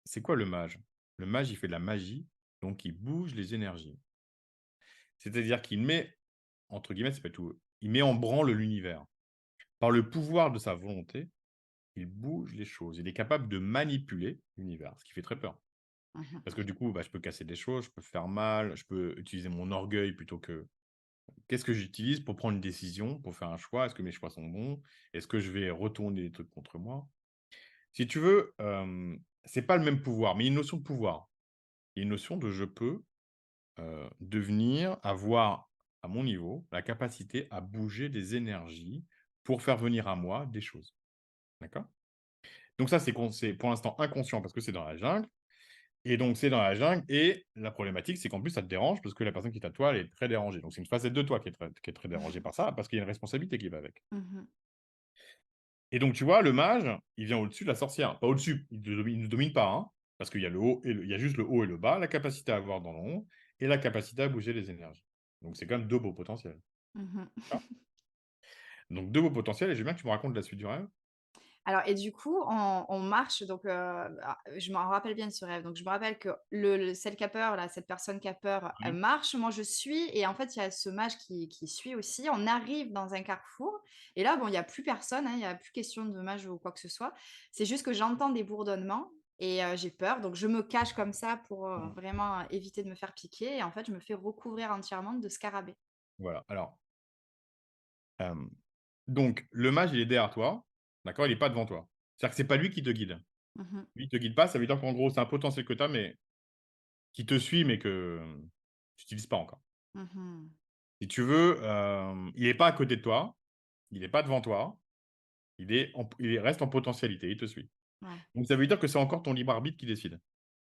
C'est quoi le mage? Le mage, il fait de la magie, donc il bouge les énergies. C'est-à-dire qu'il met, entre guillemets, c'est pas tout, il met en branle l'univers. Par le pouvoir de sa volonté, il bouge les choses. Il est capable de manipuler l'univers, ce qui fait très peur. Parce Mmh. que du coup, bah, je peux casser des choses, je peux faire mal, je peux utiliser mon orgueil plutôt que qu'est-ce que j'utilise pour prendre une décision, pour faire un choix? Est-ce que mes choix sont bons? Est-ce que je vais retourner des trucs contre moi? Si tu veux, c'est pas le même pouvoir, mais il y a une notion de pouvoir. Il y a une notion de je peux, devenir, avoir à mon niveau, la capacité à bouger des énergies pour faire venir à moi des choses. D'accord? Donc ça, c'est pour l'instant inconscient parce que c'est dans la jungle et donc c'est dans la jungle et la problématique, c'est qu'en plus ça te dérange parce que la personne qui est à toi, elle est très dérangée. Donc c'est une facette de toi qui est très dérangée par ça, parce qu'il y a une responsabilité qui va avec. Mmh. Et donc tu vois, le mage, il vient au-dessus de la sorcière. Pas au-dessus, il ne domine pas, hein, parce qu'il y a le haut et il y a juste le haut et le bas, la capacité à voir dans l'ombre et la capacité à bouger les énergies. Donc c'est quand même 2 beaux potentiels. Mmh. D'accord. Donc 2 beaux potentiels et j'aimerais bien que tu me racontes la suite du rêve. Alors et du coup, on marche donc, je m'en rappelle bien de ce rêve. Donc je me rappelle que le celle qui a peur là, cette personne qui a peur, elle Oui. marche, moi je suis et en fait, il y a ce mage qui suit aussi. On arrive dans un carrefour et là, bon, il y a plus personne, hein, il y a plus question de mage ou quoi que ce soit. C'est juste que j'entends des bourdonnements et j'ai peur, donc je me cache comme ça pour, Mmh. vraiment éviter de me faire piquer et en fait, je me fais recouvrir entièrement de scarabées. Voilà. Alors, hem, donc le mage, il est derrière toi, d'accord? Il est pas devant toi. C'est-à-dire que c'est pas lui qui te guide. Mmh mh. Lui, il te guide pas, ça veut dire qu'en gros, c'est un potentiel que tu as, mais qui te suit, mais que, tu utilises pas encore. Mmh. Si tu veux, il est pas à côté de toi, il est pas devant toi, il reste en potentialité, il te suit. Ouais. Donc ça veut dire que c'est encore ton libre arbitre qui décide.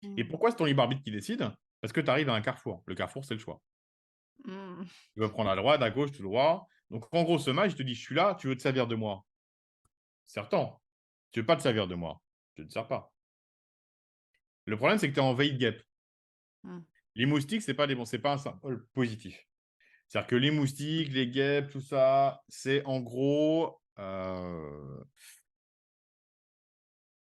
Et Mmh. pourquoi c'est ton libre arbitre qui décide? Parce que tu arrives à un carrefour. Le carrefour, c'est le choix. Mmh. Tu veux prendre à droite, à gauche, tout droit. Donc en gros, ce mage, il te dit: «Je suis là, tu veux te servir de moi?» Sers-t'en. Tu veux pas te servir de moi? Je ne te sers pas. Le problème, c'est que tu es en veille de guêpe. Mmh. Les moustiques, c'est pas un symbole positif. C'est-à-dire que les moustiques, les guêpes, tout ça, c'est en gros,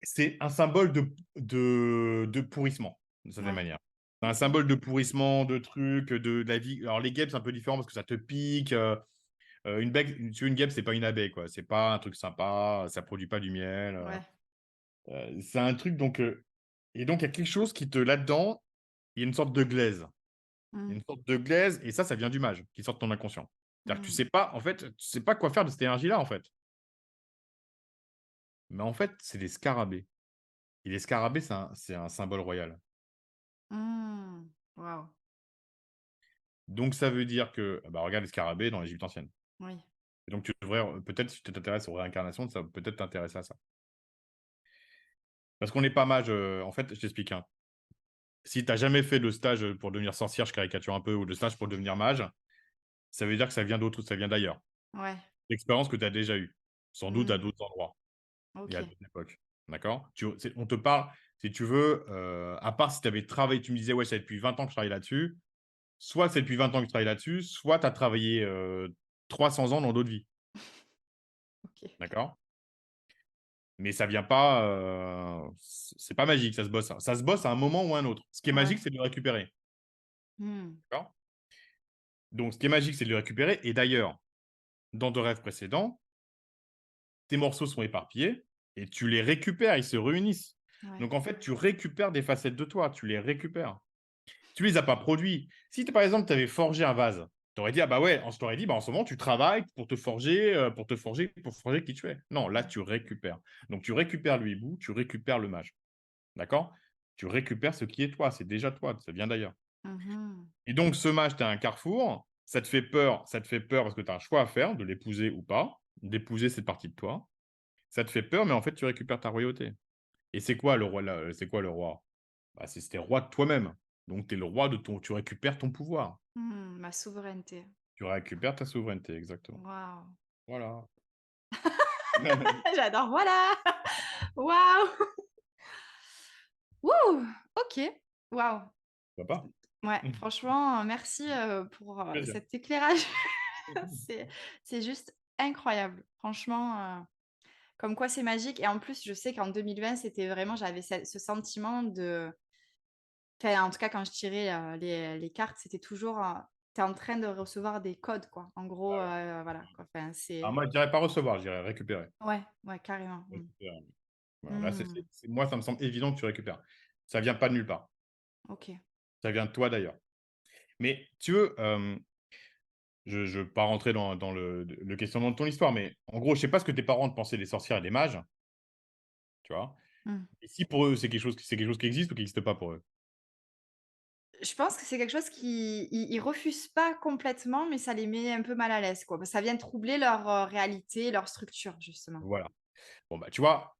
c'est un symbole de pourrissement, d'une certaine Ouais. manière. C'est un symbole de pourrissement, de trucs, de la vie. Alors les guêpes, c'est un peu différent parce que ça te pique, une guêpe, c'est pas une abeille, quoi. C'est pas un truc sympa, ça produit pas du miel, Ouais. c'est un truc donc et donc il y a quelque chose qui te là-dedans. il y a une sorte de glaise. Il y a Mmh. une sorte de glaise et ça vient du mage qui sort de ton inconscient. C'est-à-dire que tu Mmh. sais pas, en fait, tu sais pas quoi faire de cette énergie-là, en fait. Mais en fait, c'est des scarabées et les scarabées, c'est un symbole royal. Mmh. Waouh! Donc ça veut dire que, bah, regarde les scarabées dans l'Égypte ancienne Oui. et donc tu devrais, peut-être si tu t'intéresses aux réincarnations, ça va peut-être t'intéresser à ça. Parce qu'on n'est pas mage, en fait, je t'explique, hein. Si tu as jamais fait de stage, pour devenir sorcière, je caricature un peu, ou de stage pour devenir mage, ça veut dire que ça vient d'ailleurs. Ouais. L'expérience que tu as déjà eue, sans doute à Mmh. d'autres endroits et à OK. d'autres époques. D'accord? On te parle, si tu veux, à part si tu avais travaillé, tu me disais: «Ouais, ça fait depuis 20 ans que je travaille là-dessus». Soit c'est depuis 20 ans que tu travailles là-dessus, soit tu as travaillé, 300 ans dans d'autres vies. OK. D'accord? Mais ça vient pas, c'est pas magique, ça se bosse, hein. Ça se bosse à un moment ou à un autre. Ce qui est Ouais. magique, c'est de le récupérer. Mmh. D'accord? Donc ce qui est magique, c'est de le récupérer et d'ailleurs, dans de rêves précédents, tes morceaux sont éparpillés et tu les récupères, ils se réunissent. Ouais. Donc en fait, tu récupères des facettes de toi, tu les récupères. Tu les as pas produits. Si par exemple, tu avais forgé un vase, tu aurais dit: «Ah bah ouais», je t'aurais dit: «Bah, en ce moment, tu travailles pour forger qui tu es». Non, là, Ouais. tu récupères. Donc tu récupères le hibou, tu récupères le mage. D'accord? Tu récupères ce qui est toi, c'est déjà toi, ça vient d'ailleurs. Mmh mh. Et donc ce mage, tu as un carrefour, ça te fait peur parce que tu as un choix à faire, de l'épouser ou pas, d'épouser cette partie de toi. Ça te fait peur, mais en fait, tu récupères ta royauté. Et c'est quoi le roi là, c'est quoi le roi? Bah, c'était roi de toi-même. Donc tu es le roi de ton tu récupères ton pouvoir. Mmh. Ma souveraineté. Tu récupères ta souveraineté, exactement. Waouh! Voilà. J'adore, voilà! Waouh! Wouh! OK. Waouh! Sympa. Ouais, franchement, merci, pour, Plaisir. cet éclairage. C'est c'est juste incroyable. Franchement, comme quoi c'est magique et en plus, je sais qu'en 2020, c'était vraiment j'avais ce sentiment de enfin, en tout cas, quand je tirais, les cartes, c'était toujours, tu es en train de recevoir des codes, quoi. En gros, voilà, quoi. Enfin, Alors c'est moi, je dirais pas recevoir, je dirais récupérer. ouais, ouais, carrément. Mmh. Récupérer. Voilà, là, Mmh. moi, ça me semble évident que tu récupères. Ça vient pas de nulle part. OK. Ça vient de toi d'ailleurs. Mais tu veux, je veux pas rentrer dans le questionnement de ton histoire, mais en gros, je sais pas ce que tes parents te pensaient des sorcières et des mages, tu vois? Mmh. Et si pour eux, c'est quelque chose qui existe ou qui existe pas pour eux? Je pense que c'est quelque chose qui ils refusent pas complètement, mais ça les met un peu mal à l'aise, quoi. Parce que ça vient troubler leur, réalité, leur structure, justement. Voilà. Bon, bah, tu vois,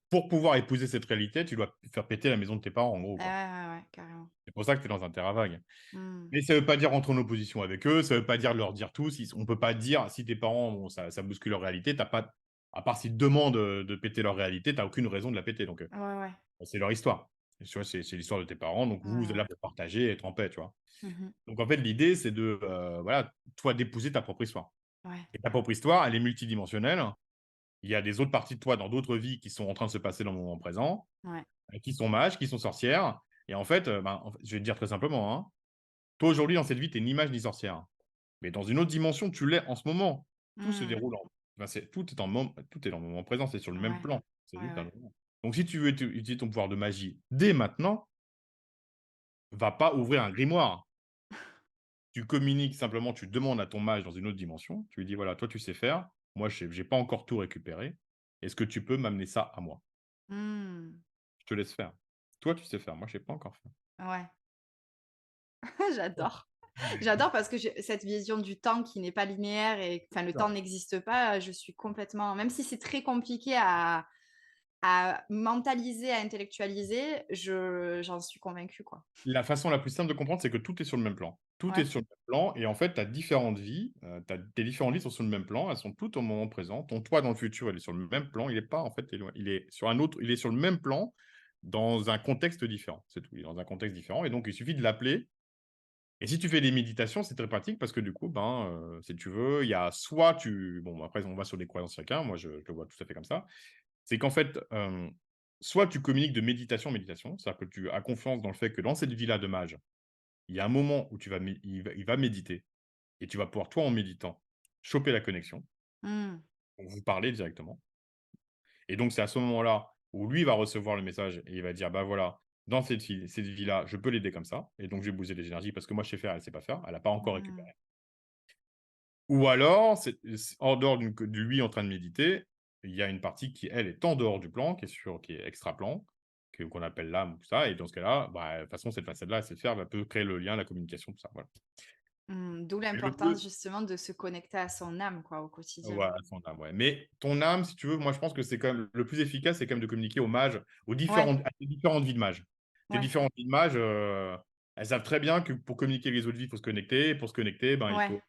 pour pouvoir épouser cette réalité, tu dois faire péter la maison de tes parents, en gros, Ah quoi. ouais, ouais, ouais, carrément. C'est pour ça que tu es dans un terrain vague. Mmh. Mais ça veut pas dire rentrer en opposition avec eux, ça veut pas dire leur dire tout. Si on peut pas dire si tes parents, bon, ça bouscule leur réalité, tu pas à part s'ils te demandent, de péter leur réalité, tu aucune raison de la péter, donc Ouais, ouais. c'est leur histoire. Tu vois, c'est l'histoire de tes parents, donc Ouais, vous êtes ouais. là pour partager et être en paix, tu vois? Mmh. Donc en fait, l'idée, c'est de, voilà, toi, d'épouser ta propre histoire Ouais, et ta propre histoire, elle est multidimensionnelle. Il y a des autres parties de toi dans d'autres vies qui sont en train de se passer dans le moment présent, ouais. qui sont mages, qui sont sorcières et en fait, ben, je vais te dire très simplement, hein, toi, aujourd'hui, dans cette vie, tu es ni mage ni sorcière. Mais dans une autre dimension, tu l'es en ce moment. Tout se Mmh. déroule tout est dans le moment présent, c'est sur le même Ouais. plan. C'est Ouais, juste un ouais. moment. Donc si tu veux utiliser ton pouvoir de magie dès maintenant, va pas ouvrir un grimoire. Tu communiques simplement, tu demandes à ton mage dans une autre dimension, tu lui dis: «Voilà, toi tu sais faire, moi j'ai pas encore tout récupéré. Est-ce que tu peux m'amener ça à moi? Mmh. Je te laisse faire. Toi tu sais faire, moi je sais pas encore faire». Ouais. J'adore. J'adore parce que j'ai cette vision du temps qui n'est pas linéaire et enfin, le temps n'existe pas, je suis complètement même si c'est très compliqué à mentaliser, à intellectualiser, j'en suis convaincue, quoi. La façon la plus simple de comprendre, c'est que tout est sur le même plan. Tout est Ouais. sur le même plan et en fait, tu as différentes vies, tes différentes vies sont sur le même plan, elles sont toutes au moment présent. Ton toi dans le futur, il est sur le même plan, il est pas en fait éloigné, il est sur le même plan dans un contexte différent, c'est tout. Il est dans un contexte différent et donc il suffit de l'appeler et si tu fais des méditations, c'est très pratique parce que du coup, ben, si tu veux, il y a soit tu bon après on va sur des croyances chacun, moi je le vois tout à fait comme ça. C'est qu'en fait, soit tu communiques de méditation en méditation, c'est-à-dire que tu as confiance dans le fait que dans cette vie-là de mage, il y a un moment où tu vas mé il va méditer et tu vas pouvoir, toi, en méditant, choper la connexion, Mmh. donc vous parler directement et donc c'est à ce moment-là où lui va recevoir le message et il va dire: «Bah, voilà, dans cette vie-là, je peux l'aider comme ça et donc je vais bouger les énergies parce que moi je sais faire, elle sait pas faire, elle a pas encore Mmh. récupéré. Ou alors, c'est en dehors de lui en train de méditer, il y a une partie qui, elle, est en dehors du plan, qui est extra-plan, qu'on appelle l'âme ou tout ça et dans ce cas-là, bah, de toute façon, cette facette-là, elle sait faire, elle peut créer le lien, la communication, tout ça, voilà. D'où Mais je peux l'importance justement de se connecter à son âme, quoi, au quotidien. voilà, son âme, ouais. Mais ton âme, si tu veux, moi, je pense que c'est quand même le plus efficace, c'est quand même de communiquer aux mages, Ouais, à tes différentes vies de mages. Tes ouais, différentes vies de mages, elles savent très bien que pour communiquer les autres vies, il faut se connecter et pour se connecter, ben, il ouais. faut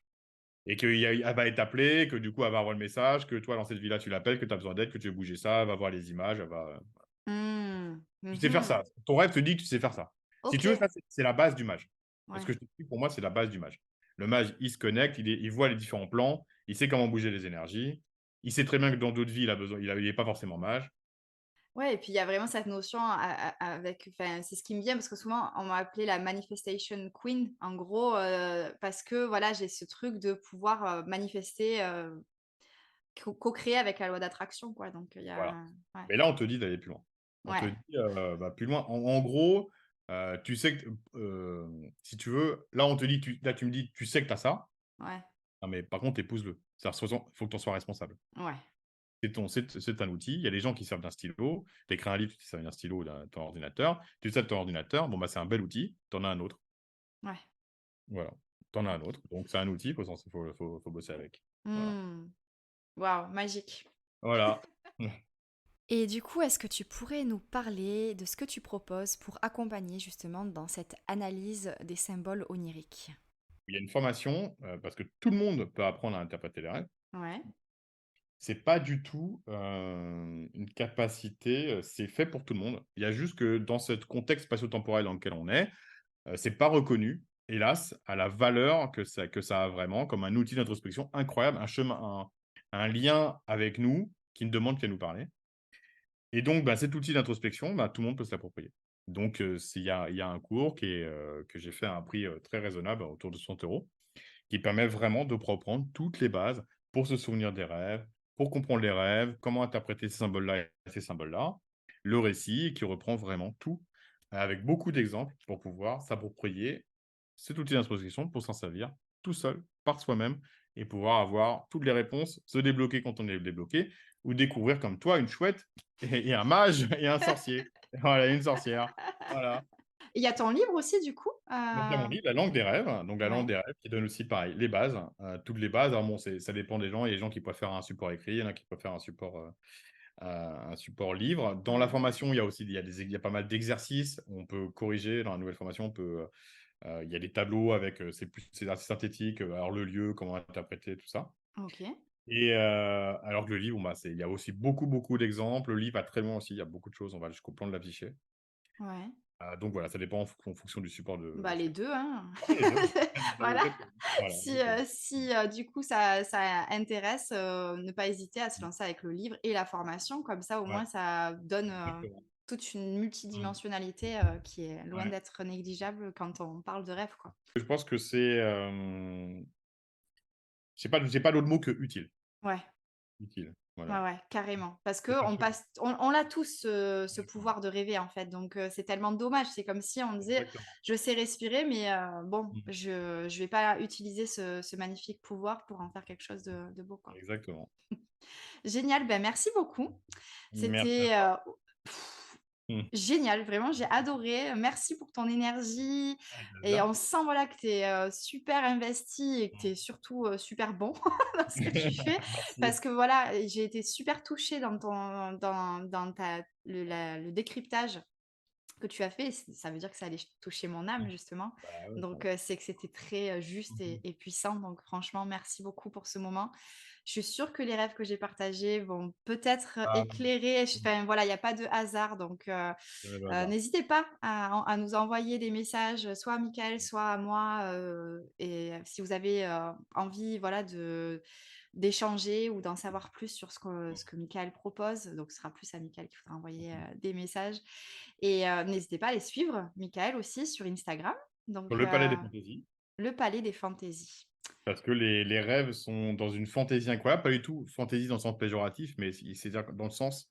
et elle va t'appeler, que du coup, elle va avoir le message, que toi, dans cette vie-là, tu l'appelles, que tu as besoin d'aide, que tu veux bouger ça, elle va voir les images, elle va Mmh. tu sais faire Mmh. ça. Ton rêve te dit que tu sais faire ça. Si tu veux, OK. ça, c'est la base du mage. Ce Ouais. que je t'explique, pour moi, c'est la base du mage. Le mage, il se connecte, il voit les différents plans, il sait comment bouger les énergies, il sait très bien que dans d'autres vies, il est pas forcément mage. Ouais et puis il y a vraiment cette notion avec enfin, c'est ce qui me vient parce que souvent on m'a appelée la manifestation queen en gros, parce que voilà, j'ai ce truc de pouvoir, manifester, co-créer avec la loi d'attraction quoi donc il y Voilà. a ouais, Mais là, on te dit d'aller plus loin. On te ouais, dit, va plus loin. En gros, tu sais que, si tu veux, là, on te dit, là, tu me dis: «Tu sais que tu as ça». ouais, Non, mais par contre, épouse-le. C'est-à-dire, il faut que tu en sois responsable. ouais. C'est un outil. Il y a des gens qui servent d'un stylo. Tu écris un livre, tu te sers d'un stylo ou d'un ton ordinateur. Tu te sers de ton ordinateur, bon, bah, c'est un bel outil, tu en as un autre. Ouais. Voilà, tu en as un OK. autre. Donc c'est un outil, faut bosser avec. Voilà. Mmh. Waouh, magique. Voilà. Et du coup, est-ce que tu pourrais nous parler de ce que tu proposes pour accompagner justement dans cette analyse des symboles oniriques? Il y a une formation, parce que tout le monde peut apprendre à interpréter les rêves. Ouais, C'est pas du tout, une capacité, c'est fait pour tout le monde. Il y a juste que dans ce contexte spatio-temporel dans lequel on est, c'est pas reconnu, hélas, à la valeur que ça a vraiment comme un outil d'introspection incroyable, un lien avec nous qui ne demande qu'à nous parler et donc bah, cet outil d'introspection, bah, tout le monde peut se l'approprier. Donc il y a un cours que j'ai fait à un prix, très raisonnable, autour de 100 €, qui permet vraiment de reprendre toutes les bases pour se souvenir des rêves, pour comprendre les rêves, comment interpréter ces symboles-là et ces symboles-là. Le récit qui reprend vraiment tout, avec beaucoup d'exemples pour pouvoir s'approprier cet outil d'introspection pour s'en servir tout seul, par soi-même et pouvoir avoir toutes les réponses, se débloquer quand on est débloqué ou découvrir comme toi une chouette et un mage et un sorcier. Voilà, une sorcière. Voilà. il y a ton livre aussi du coup? Donc il y a mon livre, La langue des rêves, donc la langue Ouais, des rêves qui donne aussi pareil, les bases, toutes les bases. Alors bon, ça dépend des gens. Il y a des gens qui préfèrent un support écrit, il y en a qui préfèrent un support livre. Dans la ouais. formation, il y a aussi il y a pas mal d'exercices. On peut corriger dans la nouvelle formation, il y a des tableaux avec, c'est assez synthétique, alors le lieu, comment interpréter, tout ça OK, et alors que le livre, bon, bah, il y a aussi beaucoup, beaucoup d'exemples. Le livre va très loin aussi, il y a beaucoup de choses, on va jusqu'au plan de l'afficher. ouais. Donc voilà, ça dépend en fonction du support Bah, les 2 hein. ouais, les 2, les 2 Voilà. exactement. Voilà, Si, exactement. du coup ça intéresse, ne pas hésiter à se Mmh. lancer avec le livre et la formation comme ça au Ouais, moins ça donne, exactement. toute une Mmh. multidimensionnalité, qui est loin Ouais. d'être négligeable quand on parle de rêve, quoi. Je pense que c'est, j'ai pas d'autre mot que utile. Ouais. Utile, Ouais, voilà. ouais, carrément. Parce De qu'on chercher passe on l'a tous ce exactement, pouvoir de rêver, en fait, donc c'est tellement dommage. C'est comme si on disait: exactement. «Je sais respirer, mais bon, Mmh. je vais pas utiliser ce magnifique pouvoir pour en faire quelque chose de beau», quoi. Exactement. Génial, ben, merci beaucoup. Merci à C'était, toi. Mmh. génial, vraiment, j'ai adoré. Merci pour ton énergie Avec et plaisir. on sent, voilà, que tu es, super investi et que tu Mmh. es surtout, super bon dans ce que tu fais. Parce Merci. que, voilà, j'ai été super touchée dans ton dans ta le décryptage que tu as fait. Ça veut dire que ça allait toucher mon âme, Mmh. justement. Bah, ouais, Donc, c'est que c'était très, juste mmh mh. et puissant. Donc franchement, merci beaucoup pour ce moment. Je suis sûre que les rêves que j'ai partagés vont peut-être Ah, éclairer mmh. enfin, voilà, il y a pas de hasard donc Le hasard. n'hésitez pas à nous envoyer des messages, soit à Michael, soit à moi, et si vous avez, envie, voilà, d'échanger ou d'en savoir plus sur ce que Michael propose. Donc ce sera plus à Michael qu'il faudra envoyer, Mmh. des messages et n'hésitez pas à aller suivre Michael aussi sur Instagram, Sur donc le palais des fantaisies, le Palais des Fantaisies. parce que les rêves sont dans une fantaisie incroyable, pas du tout fantaisie dans le sens péjoratif, mais c'est-à-dire dans le sens,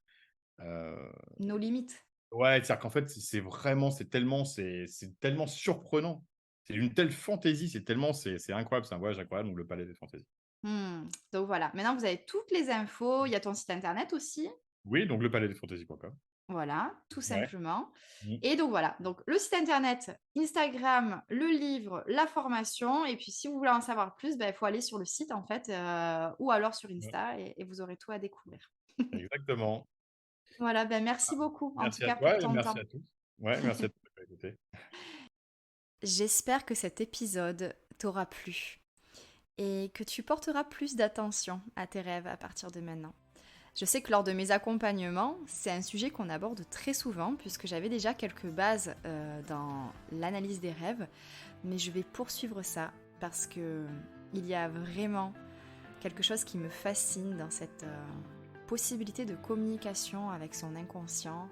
heu Nos limites. Ouais, c'est-à-dire qu'en fait, c'est vraiment c'est tellement surprenant. C'est une telle fantaisie, c'est incroyable, c'est un voyage incroyable, donc le Palais des Fantaisies. Mmh, donc voilà, maintenant vous avez toutes les infos, il y a ton site internet aussi. Oui, donc lepalaisdesfantaisies.com. Voilà, tout Ouais. simplement. Mmh. Et donc voilà, donc le site internet, Instagram, le livre, la formation. Et puis si vous voulez en savoir plus, il faut aller sur le site en fait, ou alors sur Ouais, Insta et vous aurez tout à découvrir. exactement. Voilà, merci beaucoup en tout Merci à cas pour toi et ton merci temps. à tous. Ouais, merci à tous d'avoir écouté. J'espère que cet épisode t'aura plu et que tu porteras plus d'attention à tes rêves à partir de maintenant. Je sais que lors de mes accompagnements, c'est un sujet qu'on aborde très souvent puisque j'avais déjà quelques bases dans l'analyse des rêves, mais je vais poursuivre ça parce que il y a vraiment quelque chose qui me fascine dans cette possibilité de communication avec son inconscient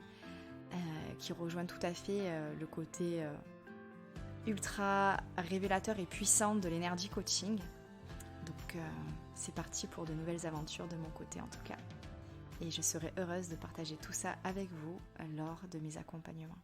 qui rejoint tout à fait le côté ultra révélateur et puissant de l'énergie coaching. Donc c'est parti pour de nouvelles aventures de mon côté en tout cas. Et je serai heureuse de partager tout ça avec vous lors de mes accompagnements.